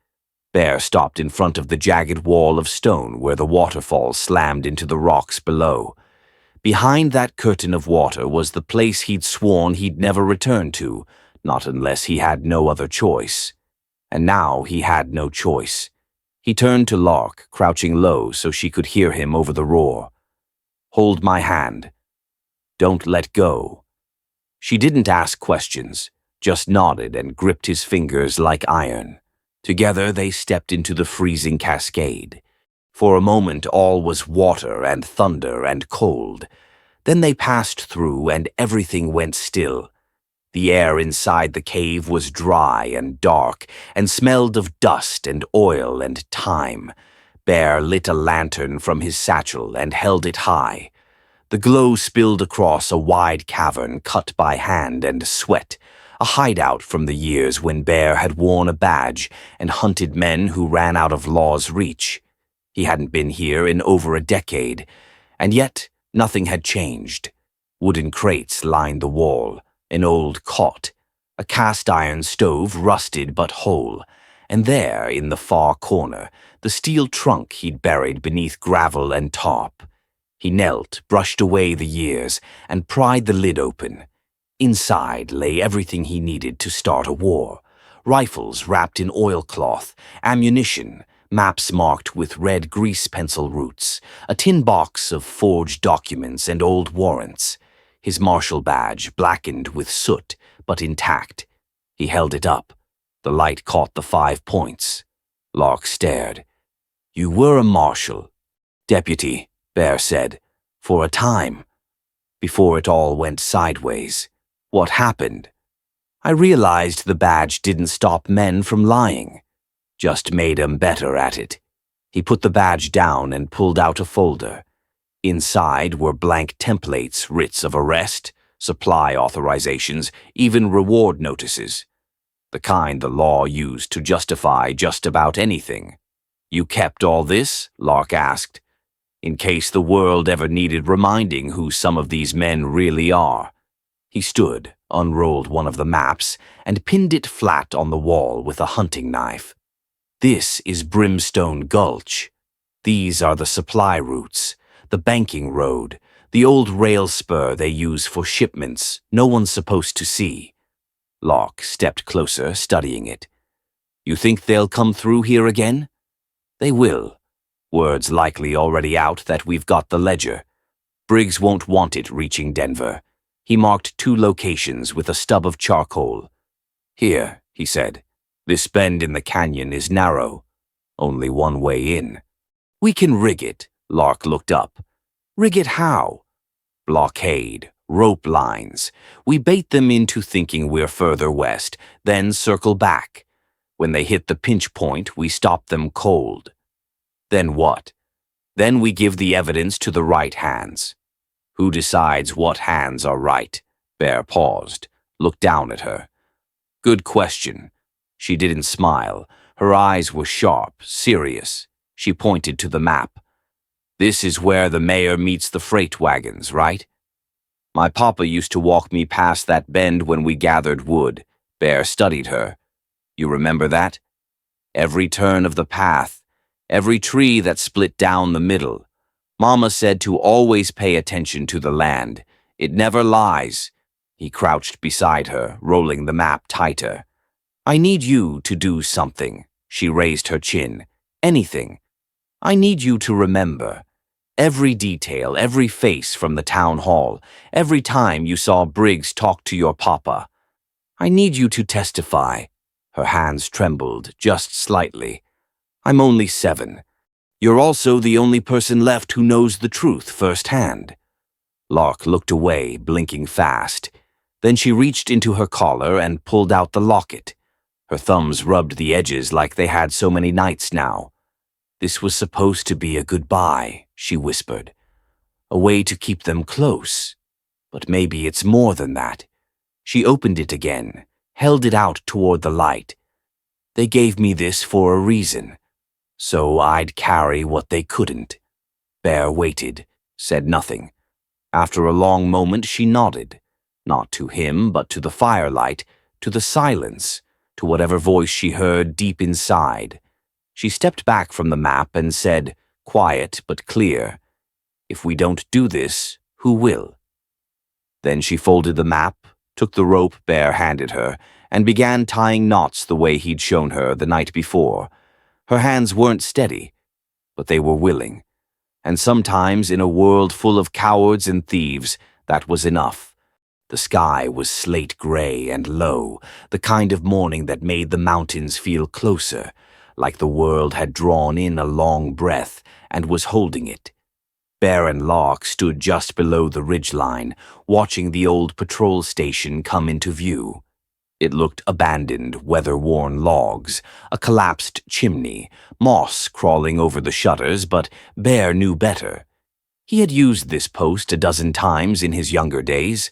[SPEAKER 1] Bear stopped in front of the jagged wall of stone where the waterfall slammed into the rocks below. Behind that curtain of water was the place he'd sworn he'd never return to, not unless he had no other choice. And now he had no choice. He turned to Lark, crouching low so she could hear him over the roar. "Hold my hand. Don't let go." She didn't ask questions, just nodded and gripped his fingers like iron. Together they stepped into the freezing cascade. For a moment all was water and thunder and cold. Then they passed through and everything went still. The air inside the cave was dry and dark and smelled of dust and oil and thyme. Bear lit a lantern from his satchel and held it high. The glow spilled across a wide cavern cut by hand and sweat, a hideout from the years when Bear had worn a badge and hunted men who ran out of law's reach. He hadn't been here in over a decade, and yet nothing had changed. Wooden crates lined the wall, an old cot, a cast-iron stove rusted but whole, and there, in the far corner, the steel trunk he'd buried beneath gravel and tarp. He knelt, brushed away the years, and pried the lid open. Inside lay everything he needed to start a war. Rifles wrapped in oilcloth, ammunition, maps marked with red grease pencil roots, a tin box of forged documents and old warrants. His marshal badge blackened with soot, but intact. He held it up. The light caught the 5 points. Lark stared. "You were a marshal." "Deputy," Bear said, "for a time. Before it all went sideways. What happened? I realized the badge didn't stop men from lying. Just made 'em better at it." He put the badge down and pulled out a folder. Inside were blank templates, writs of arrest, supply authorizations, even reward notices. The kind the law used to justify just about anything. "You kept all this?" Lark asked. "In case the world ever needed reminding who some of these men really are." He stood, unrolled one of the maps, and pinned it flat on the wall with a hunting knife. "This is Brimstone Gulch. These are the supply routes, the banking road, the old rail spur they use for shipments no one's supposed to see." Lark stepped closer, studying it. "You think they'll come through here again?" "They will. Word's likely already out that we've got the ledger. Briggs won't want it reaching Denver." He marked 2 locations with a stub of charcoal. "Here," he said. "This bend in the canyon is narrow. Only one way in." "We can rig it." Lark looked up. "Rig it how?" "Blockade, rope lines. We bait them into thinking we're further west, then circle back. When they hit the pinch point, we stop them cold." "Then what?" "Then we give the evidence to the right hands." "Who decides what hands are right?" Bear paused, looked down at her. "Good question." She didn't smile. Her eyes were sharp, serious. She pointed to the map. "This is where the mayor meets the freight wagons, right?" "My papa used to walk me past that bend when we gathered wood." Bear studied her. "You remember that? Every turn of the path, every tree that split down the middle. Mama said to always pay attention to the land. It never lies." He crouched beside her, rolling the map tighter. "I need you to do something." She raised her chin. "Anything. I need you to remember. Every detail, every face from the town hall, every time you saw Briggs talk to your papa. I need you to testify." Her hands trembled, just slightly. "I'm only 7. You're also the only person left who knows the truth firsthand." Lark looked away, blinking fast. Then she reached into her collar and pulled out the locket. Her thumbs rubbed the edges like they had so many nights now. "This was supposed to be a goodbye," she whispered. "A way to keep them close. But maybe it's more than that." She opened it again, held it out toward the light. "They gave me this for a reason, so I'd carry what they couldn't." Bear waited, said nothing. After a long moment she nodded, not to him but to the firelight, to the silence, to whatever voice she heard deep inside. She stepped back from the map and said, quiet but clear, "If we don't do this, who will?" Then she folded the map, took the rope Bear handed her, and began tying knots the way he'd shown her the night before. Her hands weren't steady, but they were willing. And sometimes in a world full of cowards and thieves, that was enough. The sky was slate gray and low, the kind of morning that made the mountains feel closer, like the world had drawn in a long breath and was holding it. Bear and Lark stood just below the ridgeline, watching the old patrol station come into view. It looked abandoned, weather-worn logs, a collapsed chimney, moss crawling over the shutters, but Bear knew better. He had used this post a dozen times in his younger days.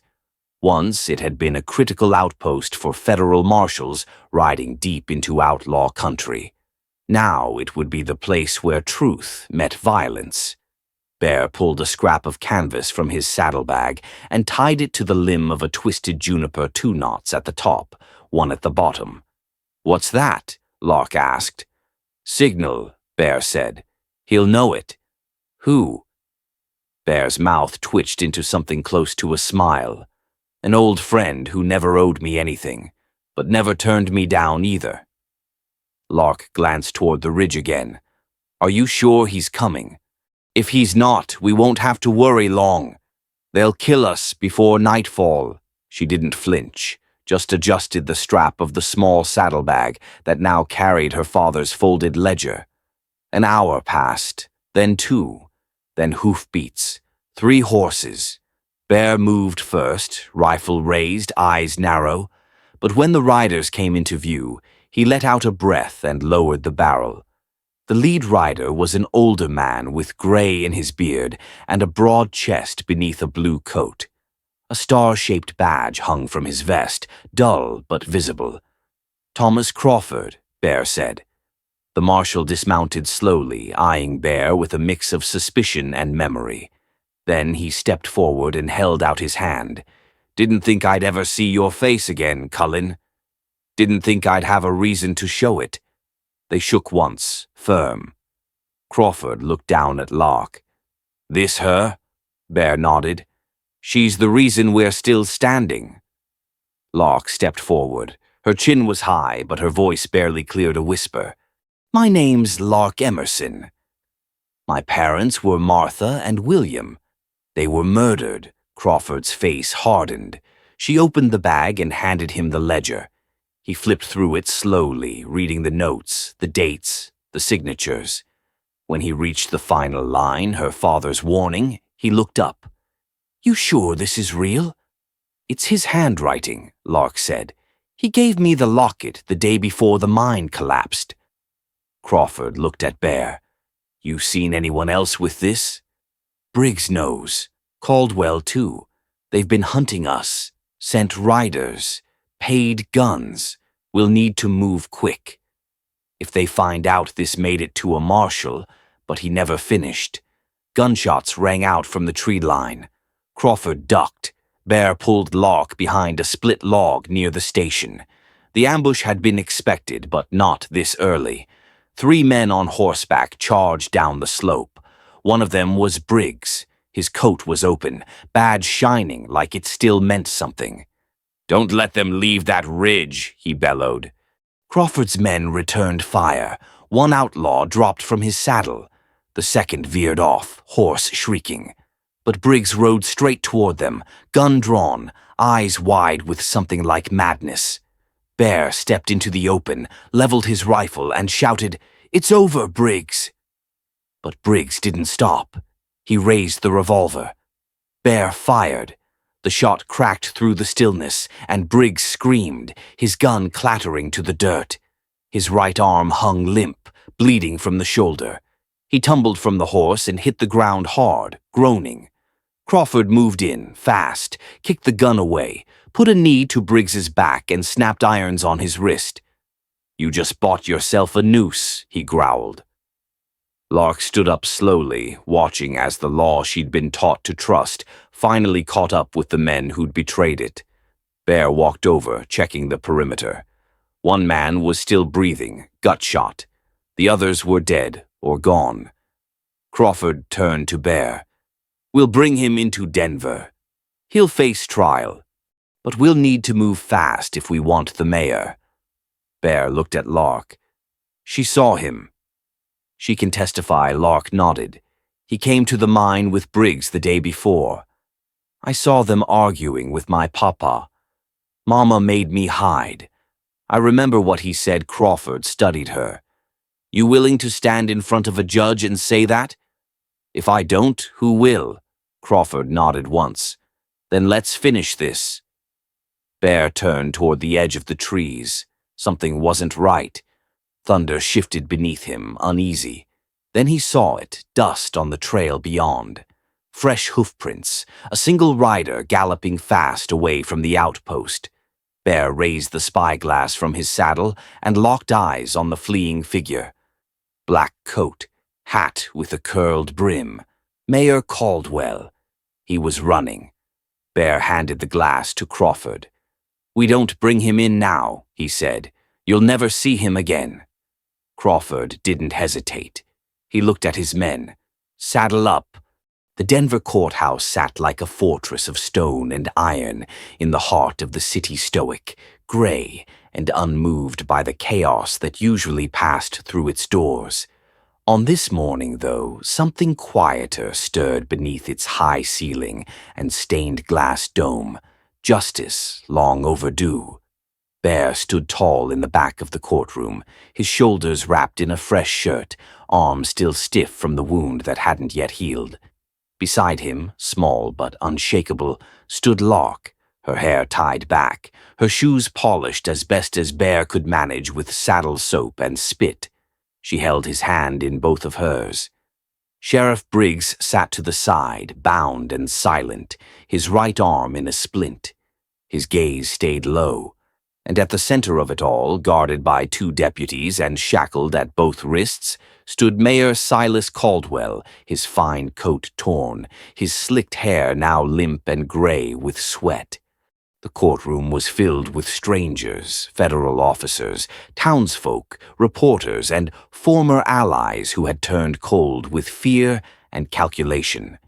[SPEAKER 1] Once it had been a critical outpost for federal marshals riding deep into outlaw country. Now it would be the place where truth met violence. Bear pulled a scrap of canvas from his saddlebag and tied it to the limb of a twisted juniper, 2 knots at the top, 1 at the bottom. "What's that?" Lark asked. "Signal," Bear said. "He'll know it." "Who?" Bear's mouth twitched into something close to a smile. "An old friend who never owed me anything, but never turned me down either." Lark glanced toward the ridge again. "Are you sure he's coming? If he's not, we won't have to worry long. They'll kill us before nightfall." She didn't flinch, just adjusted the strap of the small saddlebag that now carried her father's folded ledger. An hour passed, then 2, then hoofbeats, 3 horses. Bear moved first, rifle raised, eyes narrow, but when the riders came into view, he let out a breath and lowered the barrel. The lead rider was an older man with gray in his beard and a broad chest beneath a blue coat. A star-shaped badge hung from his vest, dull but visible. "Thomas Crawford," Bear said. The marshal dismounted slowly, eyeing Bear with a mix of suspicion and memory. Then he stepped forward and held out his hand. "Didn't think I'd ever see your face again, Cullen. Didn't think I'd have a reason to show it." They shook once, firm. Crawford looked down at Lark. "This her?" Bear nodded. "She's the reason we're still standing." Lark stepped forward. Her chin was high, but her voice barely cleared a whisper. "My name's Lark Emerson. My parents were Martha and William. They were murdered." Crawford's face hardened. She opened the bag and handed him the ledger. He flipped through it slowly, reading the notes, the dates, the signatures. When he reached the final line, her father's warning, he looked up. "You sure this is real?" "It's his handwriting," Lark said. "He gave me the locket the day before the mine collapsed." Crawford looked at Bear. "You seen anyone else with this?" "Briggs knows. Caldwell, too. They've been hunting us. Sent riders. Paid guns. We'll need to move quick. If they find out this made it to a marshal, but he never finished." Gunshots rang out from the tree line. Crawford ducked. Bear pulled Lark behind a split log near the station. The ambush had been expected, but not this early. 3 men on horseback charged down the slope. One of them was Briggs. His coat was open, badge shining like it still meant something. "Don't let them leave that ridge," he bellowed. Crawford's men returned fire. One outlaw dropped from his saddle. The second veered off, horse shrieking. But Briggs rode straight toward them, gun drawn, eyes wide with something like madness. Bear stepped into the open, leveled his rifle, and shouted, "It's over, Briggs!" But Briggs didn't stop. He raised the revolver. Bear fired. The shot cracked through the stillness, and Briggs screamed, his gun clattering to the dirt. His right arm hung limp, bleeding from the shoulder. He tumbled from the horse and hit the ground hard, groaning. Crawford moved in, fast, kicked the gun away, put a knee to Briggs's back and snapped irons on his wrist. "You just bought yourself a noose," he growled. Lark stood up slowly, watching as the law she'd been taught to trust finally caught up with the men who'd betrayed it. Bear walked over, checking the perimeter. One man was still breathing, gut shot. The others were dead or gone. Crawford turned to Bear. "We'll bring him into Denver. He'll face trial, but we'll need to move fast if we want the mayor." Bear looked at Lark. She saw him. "She can testify," Lark nodded. "He came to the mine with Briggs the day before. I saw them arguing with my papa. Mama made me hide. I remember what he said." Crawford studied her. "You willing to stand in front of a judge and say that?" "If I don't, who will?" Crawford nodded once. "Then let's finish this." Bear turned toward the edge of the trees. Something wasn't right. Thunder shifted beneath him, uneasy. Then he saw it, dust on the trail beyond. Fresh hoofprints, a single rider galloping fast away from the outpost. Bear raised the spyglass from his saddle and locked eyes on the fleeing figure. Black coat, hat with a curled brim. Mayor Caldwell. He was running. Bear handed the glass to Crawford. "We don't bring him in now," he said. "You'll never see him again." Crawford didn't hesitate. He looked at his men. "Saddle up." The Denver courthouse sat like a fortress of stone and iron in the heart of the city, stoic, gray, and unmoved by the chaos that usually passed through its doors. On this morning, though, something quieter stirred beneath its high ceiling and stained glass dome. Justice, long overdue. Bear stood tall in the back of the courtroom, his shoulders wrapped in a fresh shirt, arms still stiff from the wound that hadn't yet healed. Beside him, small but unshakable, stood Lark, her hair tied back, her shoes polished as best as Bear could manage with saddle soap and spit. She held his hand in both of hers. Sheriff Briggs sat to the side, bound and silent, his right arm in a splint. His gaze stayed low, and at the center of it all, guarded by 2 deputies and shackled at both wrists, stood Mayor Silas Caldwell, his fine coat torn, his slicked hair now limp and gray with sweat. The courtroom was filled with strangers, federal officers, townsfolk, reporters, and former allies who had turned cold with fear and calculation.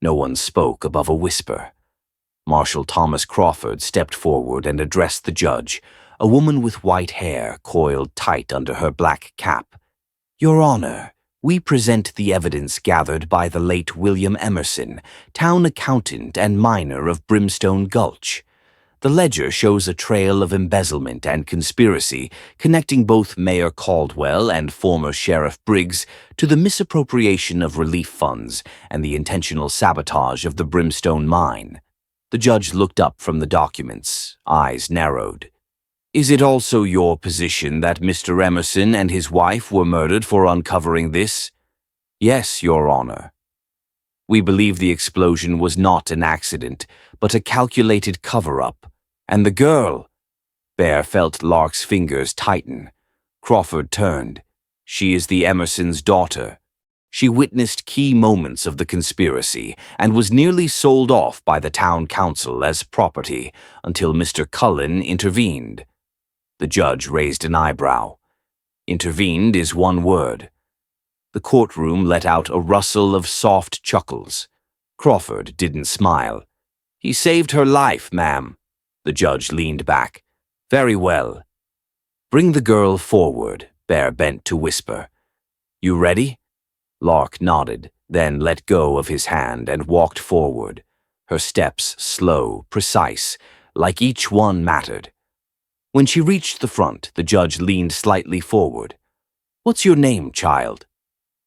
[SPEAKER 1] No one spoke above a whisper. Marshal Thomas Crawford stepped forward and addressed the judge, a woman with white hair coiled tight under her black cap. "Your Honor, we present the evidence gathered by the late William Emerson, town accountant and miner of Brimstone Gulch. The ledger shows a trail of embezzlement and conspiracy connecting both Mayor Caldwell and former Sheriff Briggs to the misappropriation of relief funds and the intentional sabotage of the Brimstone mine." The judge looked up from the documents, eyes narrowed. "Is it also your position that Mr. Emerson and his wife were murdered for uncovering this?" "Yes, Your Honor." "We believe the explosion was not an accident, but a calculated cover-up. And the girl—" Bear felt Lark's fingers tighten. Crawford turned. "She is the Emerson's daughter. She witnessed key moments of the conspiracy and was nearly sold off by the town council as property until Mr. Cullen intervened." The judge raised an eyebrow. "Intervened is one word." The courtroom let out a rustle of soft chuckles. Crawford didn't smile. "He saved her life, ma'am." The judge leaned back. "Very well. Bring the girl forward," Bear bent to whisper. "You ready?" Lark nodded, then let go of his hand and walked forward. Her steps slow, precise, like each one mattered. When she reached the front, the judge leaned slightly forward. "What's your name, child?"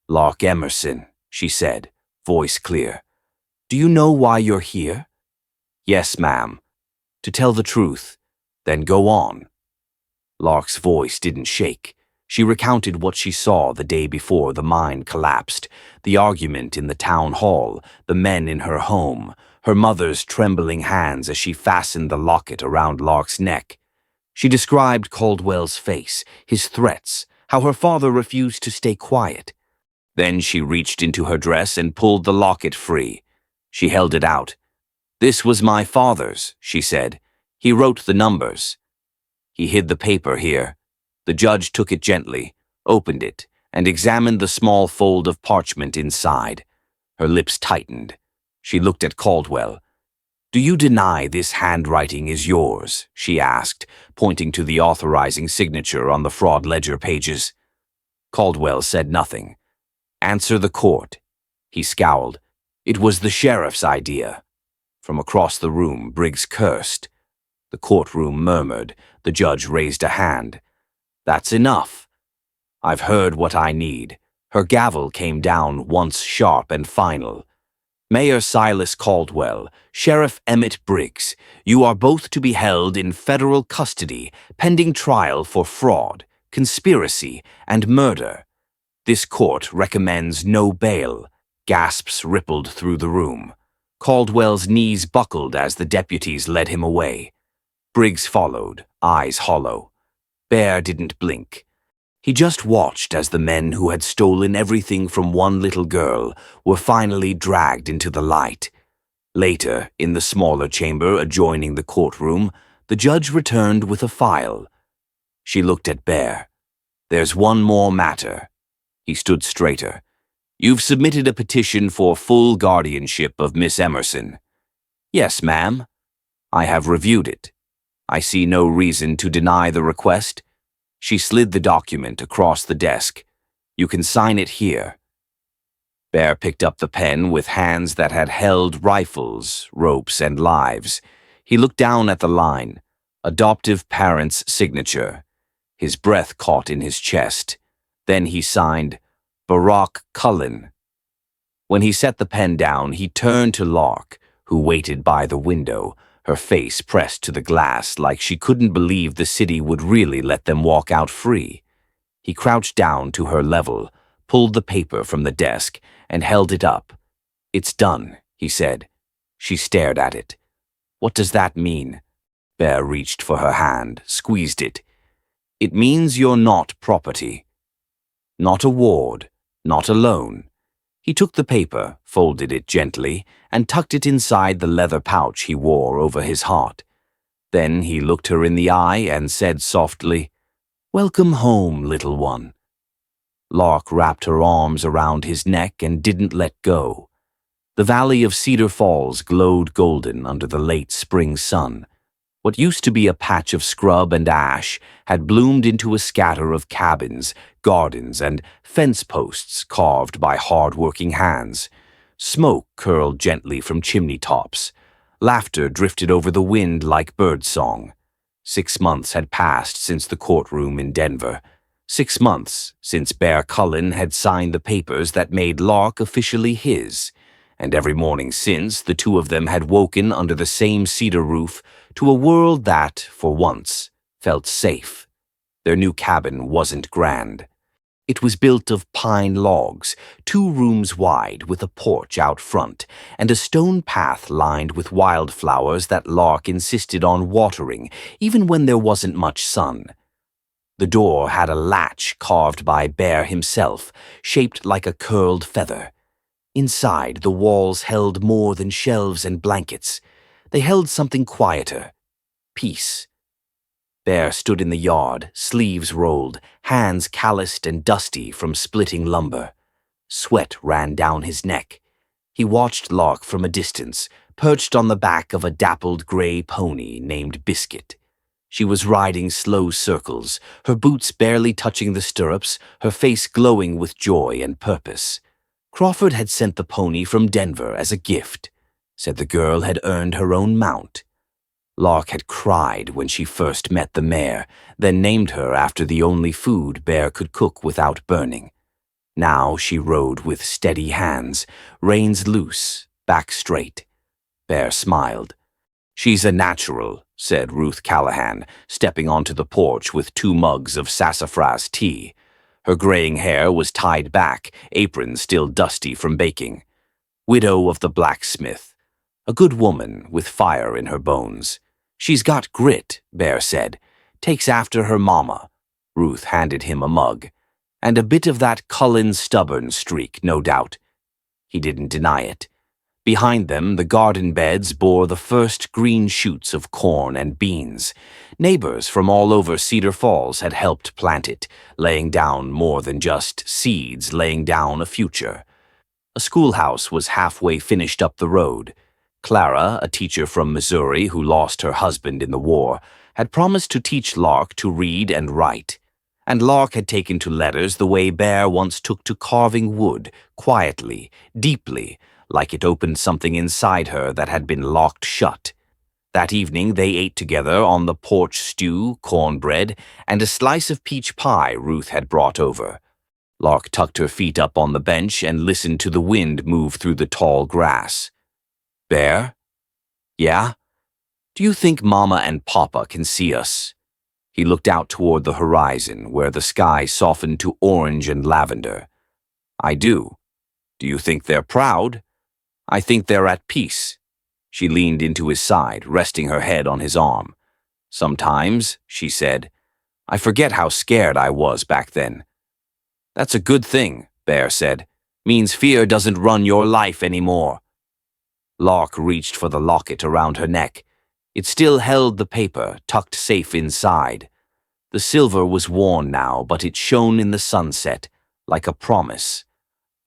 [SPEAKER 1] "Lark Emerson," she said, voice clear. "Do you know why you're here?" Yes, ma'am. To tell the truth. Then go on. Lark's voice didn't shake. She recounted what she saw the day before the mine collapsed, the argument in the town hall, the men in her home, her mother's trembling hands as she fastened the locket around Lark's neck. She described Caldwell's face, his threats, how her father refused to stay quiet. Then she reached into her dress and pulled the locket free. She held it out. "This was my father's," she said. "He wrote the numbers." He hid the paper here. The judge took it gently, opened it, and examined the small fold of parchment inside. Her lips tightened. She looked at Caldwell. "Do you deny this handwriting is yours?" she asked, pointing to the authorizing signature on the fraud ledger pages. Caldwell said nothing. "Answer the court." He scowled. "It was the sheriff's idea." From across the room, Briggs cursed. The courtroom murmured. The judge raised a hand. "That's enough. I've heard what I need." Her gavel came down once sharp and final. "Mayor Silas Caldwell, Sheriff Emmett Briggs, you are both to be held in federal custody pending trial for fraud, conspiracy, and murder. This court recommends no bail." Gasps rippled through the room. Caldwell's knees buckled as the deputies led him away. Briggs followed, eyes hollow. Bear didn't blink. He just watched as the men who had stolen everything from one little girl were finally dragged into the light. Later, in the smaller chamber adjoining the courtroom, the judge returned with a file. She looked at Bear. "There's one more matter." He stood straighter. "You've submitted a petition for full guardianship of Miss Emerson." "Yes, ma'am. I have reviewed it. I see no reason to deny the request." She slid the document across the desk. "You can sign it here." Bear picked up the pen with hands that had held rifles, ropes, and lives. He looked down at the line. Adoptive parent's signature. His breath caught in his chest. Then he signed, "Barack Cullen." When he set the pen down, he turned to Lark, who waited by the window, her face pressed to the glass like she couldn't believe the city would really let them walk out free. He crouched down to her level, pulled the paper from the desk, and held it up. "It's done," he said. She stared at it. "What does that mean?" Bear reached for her hand, squeezed it. "It means you're not property. Not a ward, not a loan." He took the paper, folded it gently, and tucked it inside the leather pouch he wore over his heart. Then he looked her in the eye and said softly, "Welcome home, little one." Lark wrapped her arms around his neck and didn't let go. The valley of Cedar Falls glowed golden under the late spring sun. What used to be a patch of scrub and ash had bloomed into a scatter of cabins, gardens, and fence posts carved by hard-working hands. Smoke curled gently from chimney tops. Laughter drifted over the wind like birdsong. 6 months had passed since the courtroom in Denver. 6 months since Bear Cullen had signed the papers that made Lark officially his. And every morning since, the two of them had woken under the same cedar roof to a world that, for once, felt safe. Their new cabin wasn't grand. It was built of pine logs, 2 rooms wide with a porch out front, and a stone path lined with wildflowers that Lark insisted on watering, even when there wasn't much sun. The door had a latch carved by Bear himself, shaped like a curled feather. Inside, the walls held more than shelves and blankets. They held something quieter. Peace. Bear stood in the yard, sleeves rolled, hands calloused and dusty from splitting lumber. Sweat ran down his neck. He watched Lark from a distance, perched on the back of a dappled gray pony named Biscuit. She was riding slow circles, her boots barely touching the stirrups, her face glowing with joy and purpose. Crawford had sent the pony from Denver as a gift, said the girl had earned her own mount. Lark had cried when she first met the mare, then named her after the only food Bear could cook without burning. Now she rode with steady hands, reins loose, back straight. Bear smiled. She's a natural, said Ruth Callahan, stepping onto the porch with 2 mugs of sassafras tea. Her graying hair was tied back, apron still dusty from baking. Widow of the blacksmith. A good woman with fire in her bones. She's got grit, Bear said. Takes after her mama. Ruth handed him a mug. And a bit of that Cullen stubborn streak, no doubt. He didn't deny it. Behind them, the garden beds bore the first green shoots of corn and beans. Neighbors from all over Cedar Falls had helped plant it, laying down more than just seeds, laying down a future. A schoolhouse was halfway finished up the road. Clara, a teacher from Missouri who lost her husband in the war, had promised to teach Lark to read and write. And Lark had taken to letters the way Bear once took to carving wood, quietly, deeply, like it opened something inside her that had been locked shut. That evening they ate together on the porch stew, cornbread, and a slice of peach pie Ruth had brought over. Lark tucked her feet up on the bench and listened to the wind move through the tall grass. Bear? Yeah? Do you think Mama and Papa can see us? He looked out toward the horizon, where the sky softened to orange and lavender. I do. Do you think they're proud? I think they're at peace. She leaned into his side, resting her head on his arm. Sometimes, she said, I forget how scared I was back then. That's a good thing, Bear said. Means fear doesn't run your life anymore. Lark reached for the locket around her neck. It still held the paper, tucked safe inside. The silver was worn now, but it shone in the sunset, like a promise.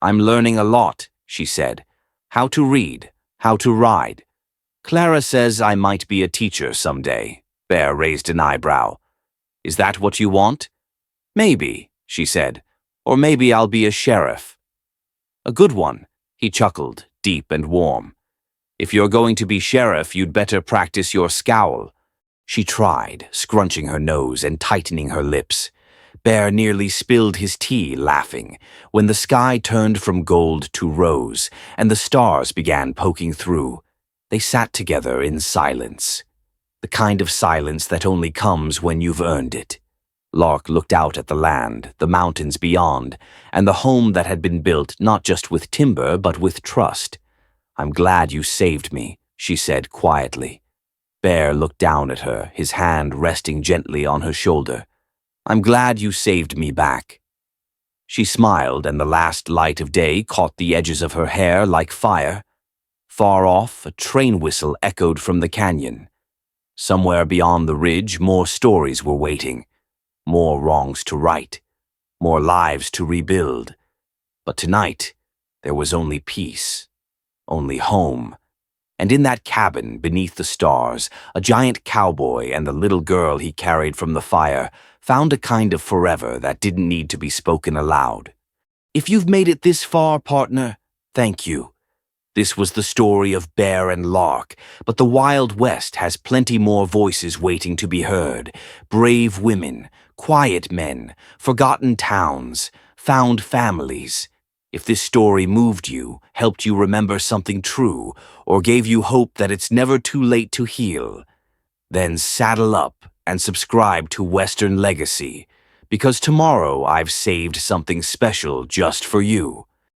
[SPEAKER 1] I'm learning a lot, she said. How to read, how to ride. Clara says I might be a teacher someday. Bear raised an eyebrow. Is that what you want? Maybe, she said. Or maybe I'll be a sheriff. A good one, he chuckled, deep and warm. If you're going to be sheriff, you'd better practice your scowl. She tried, scrunching her nose and tightening her lips. Bear nearly spilled his tea laughing when the sky turned from gold to rose and the stars began poking through. They sat together in silence. The kind of silence that only comes when you've earned it. Lark looked out at the land, the mountains beyond, and the home that had been built not just with timber but with trust. I'm glad you saved me, she said quietly. Bear looked down at her, his hand resting gently on her shoulder. I'm glad you saved me back. She smiled, and the last light of day caught the edges of her hair like fire. Far off, a train whistle echoed from the canyon. Somewhere beyond the ridge, more stories were waiting. More wrongs to right. More lives to rebuild. But tonight, there was only peace. Only home. And in that cabin, beneath the stars, a giant cowboy and the little girl he carried from the fire found a kind of forever that didn't need to be spoken aloud. If you've made it this far, partner, thank you. This was the story of Bear and Lark, but the Wild West has plenty more voices waiting to be heard. Brave women, quiet men, forgotten towns, found families. If this story moved you, helped you remember something true, or gave you hope that it's never too late to heal, then saddle up and subscribe to Western Legacy, because tomorrow I've saved something special just for you.